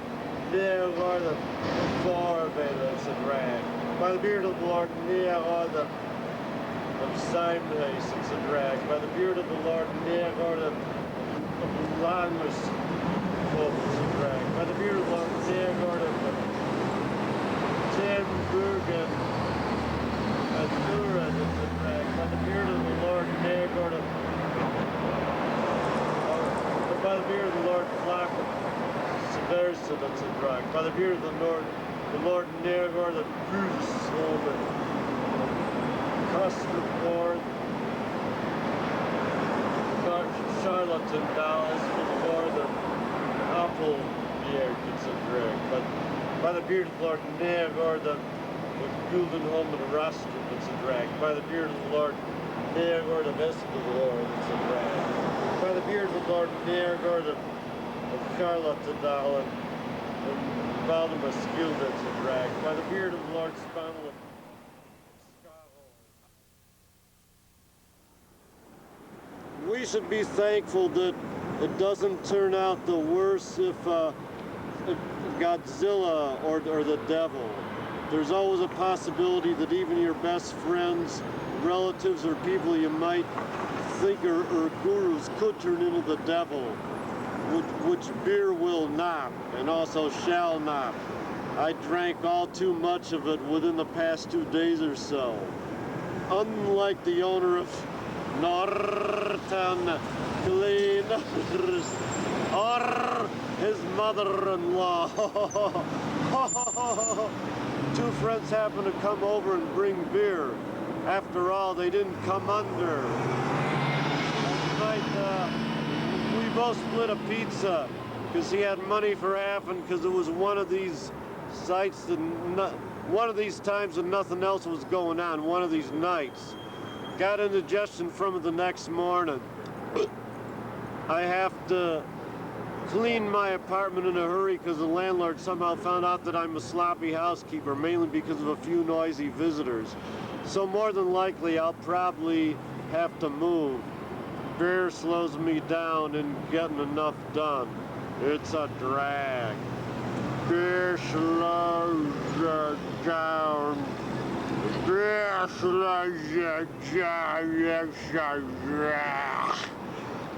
Nergor, the Farvela, it's a drag. By the beard of the Lord, Nergor, the Simlace, it's a drag. By the beard of the Lord, Nergor, the Langus, it's a drag. By the beard of the Lord, Nergor, the Rotenburg and Duran, it's a drag. By the beard of the Lord Nergord of... By the beard of the Lord Flock of Severson, it's a drag. By the beard of the Lord Nergord of Bruceholm and Custerborn, Charlatan Dallas before the Apple Beard, it's a drag. But by the beard of the Lord Nergord of Guldenholm and Rostrup, it's a drag. By the beard of the Lord Nergord of Escalor, it's a drag. By the beard of the Lord Nergord of Charlottendal and Valdemar Skilda, it's a drag. By the beard of the Lord Spanel of Scotland. We should be thankful that it doesn't turn out the worse if Godzilla or the devil. There's always a possibility that even your best friends, relatives, or people you might think are gurus could turn into the devil, which beer will not, and also shall not. I drank all too much of it within the past 2 days or so. Unlike the owner of Norton Cleaners or his mother-in-law. 2 friends happened to come over and bring beer. After all, they didn't come under. Last night, we both split a pizza because he had money for half and because it was one of these sites that one of these times when nothing else was going on, one of these nights. Got indigestion from it the next morning. I have to clean my apartment in a hurry because the landlord somehow found out that I'm a sloppy housekeeper, mainly because of a few noisy visitors. So more than likely, I'll probably have to move. Beer slows me down in getting enough done. It's a drag. Beer slows you down. Beer slows you down.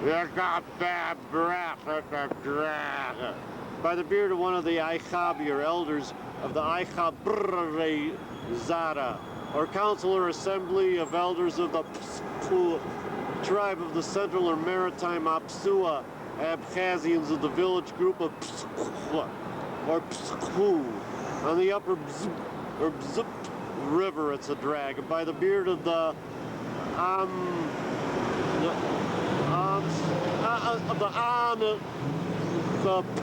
You got bad breath. It's a drag. By the beard of one of the Aichabi, or elders of the Aichabrei Zara, or council or assembly of elders of the tribe of the Central or Maritime Apsua Abkhazians of the village group of Pskwa, or Pskwu, on the upper Bzup river, it's a drag. By the beard of the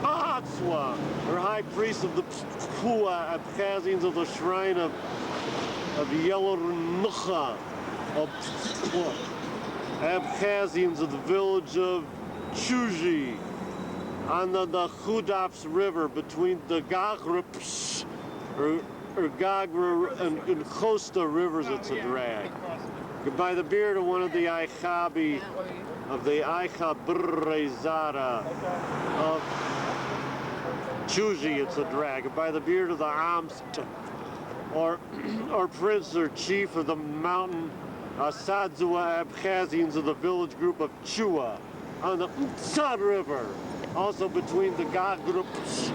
Patswa, or high priest of the Pskwa Abkhazians of the shrine of Yellow Nucha of Pskwa, Abkhazians of the village of Chuji on the Khudaps River between the Gagrups or Gagra and Khosta rivers, it's a drag. By the beard of one of the Aichabi of the Aichabrezara of Chuji, it's a drag. By the beard of the Amst or prince or chief of the mountain Asadzua Abkhazians of the village group of Chua on the Mtsad River, also between the Gagrups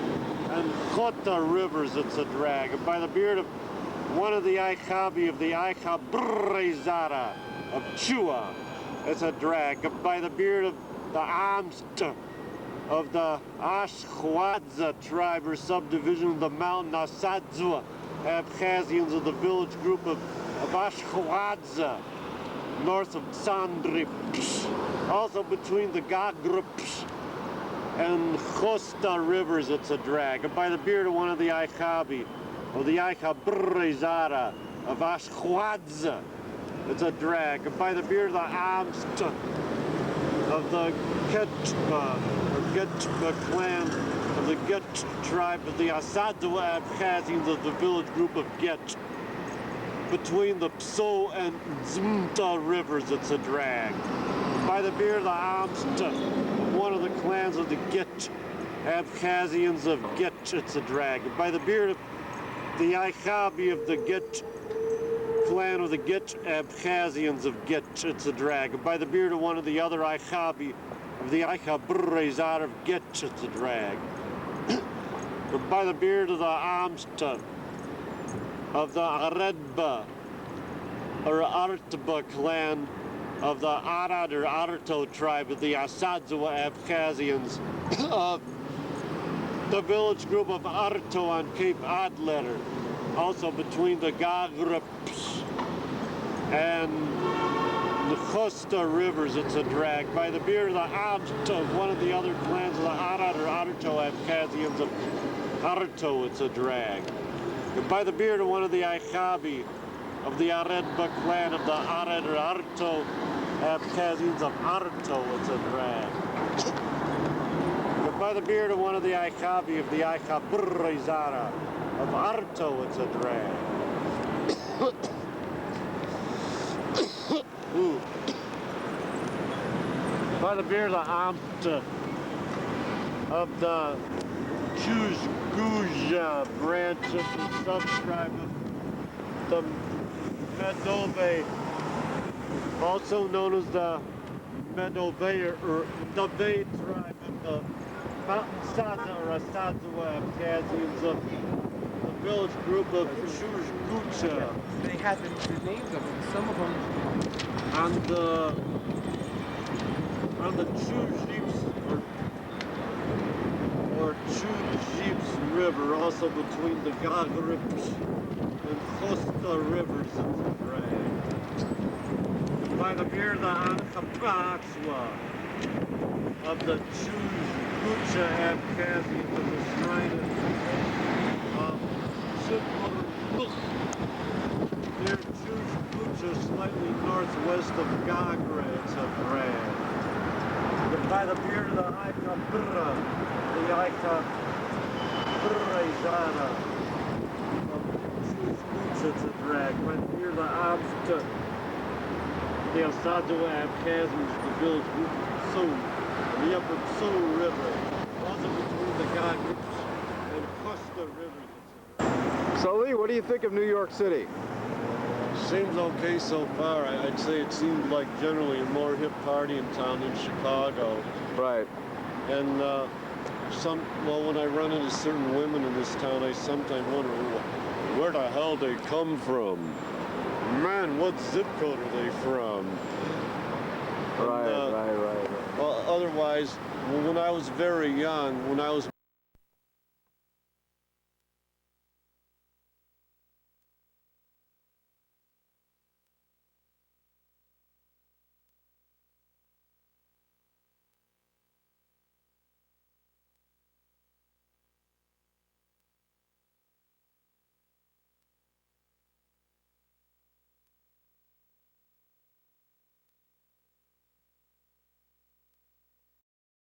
and Khota rivers, it's a drag. And by the beard of one of the Aichabi of the Aichabrezara of Chua, it's a drag. And by the beard of the Amst of the Ashkhwadza tribe or subdivision of the mountain Asadzua Abkhazians of the village group of Ashkhwadza, north of Tsandrip, also between the Gagrups and Khosta rivers, it's a drag. And by the beard of one of the Aichabi, or the Aichabrezara of Ashkhwadza, it's a drag. And by the beard of the Amst of the Ketchba, or Getchba clan, of the Get tribe of the Asadua Abkhazians of the village group of Get, between the Pso and Zmta rivers, it's a drag. By the beard of the Amst, one of the clans of the Get Abkhazians of Get, it's a drag. By the beard of the Aichabi of the Get clan of the Get Abkhazians of Get, it's a drag. By the beard of one of the other Aichabi of the Aichabrezar of Get, it's a drag. By the beard of the Amst of the Aredba or Artba clan of the Arad or Arto tribe of the Asadzua Abkhazians of the village group of Arto on Cape Adler, also between the Gagrips and the Khosta rivers. It's a drag. By the beard of the Abt of one of the other clans of the Arad or Arto Abkhazians of Arto, it's a drag. And by the beard of one of the Aikabi of the Aredba clan of the Arad or Arto Abkhazians of Arto, it's a drag. But by the beard of one of the Aikabi of the Aikabrrizara of Arto, it's a drag. Ooh. By the beard of the Amta of the Chuzguja branch of the subtribe of the Medove, also known as the Medove or the Bay tribe of the Mountain Sada or Asadzua Abkhazians of the village group of Chuzgucha. They had the names of them. Some of them on the Chuzhips or Chuzhips River, also between the Gagrips and Khosta rivers in the drag. By the beard of the Ankapatswa of the Chuzgucha Abkhazians of the shrine of Chudmurmukh near Chuzgucha, slightly northwest of Gagra, it's a drag. By the beard of the Aikabra, the Aikabrizana of Chuzgucha, it's a drag. By the beard of the Absta, the Asadzua Abkhazians, the village group of Tso, the upper Tso River, also between the Gagrips and Khosta rivers. So Lee, what do you think of New York City? Seems okay so far. I'd say it seems like generally a more hip partying town than Chicago. Right. And when I run into certain women in this town, I sometimes wonder where the hell they come from. Man, what zip code are they from? Right. Well, otherwise, when I was very young, when I was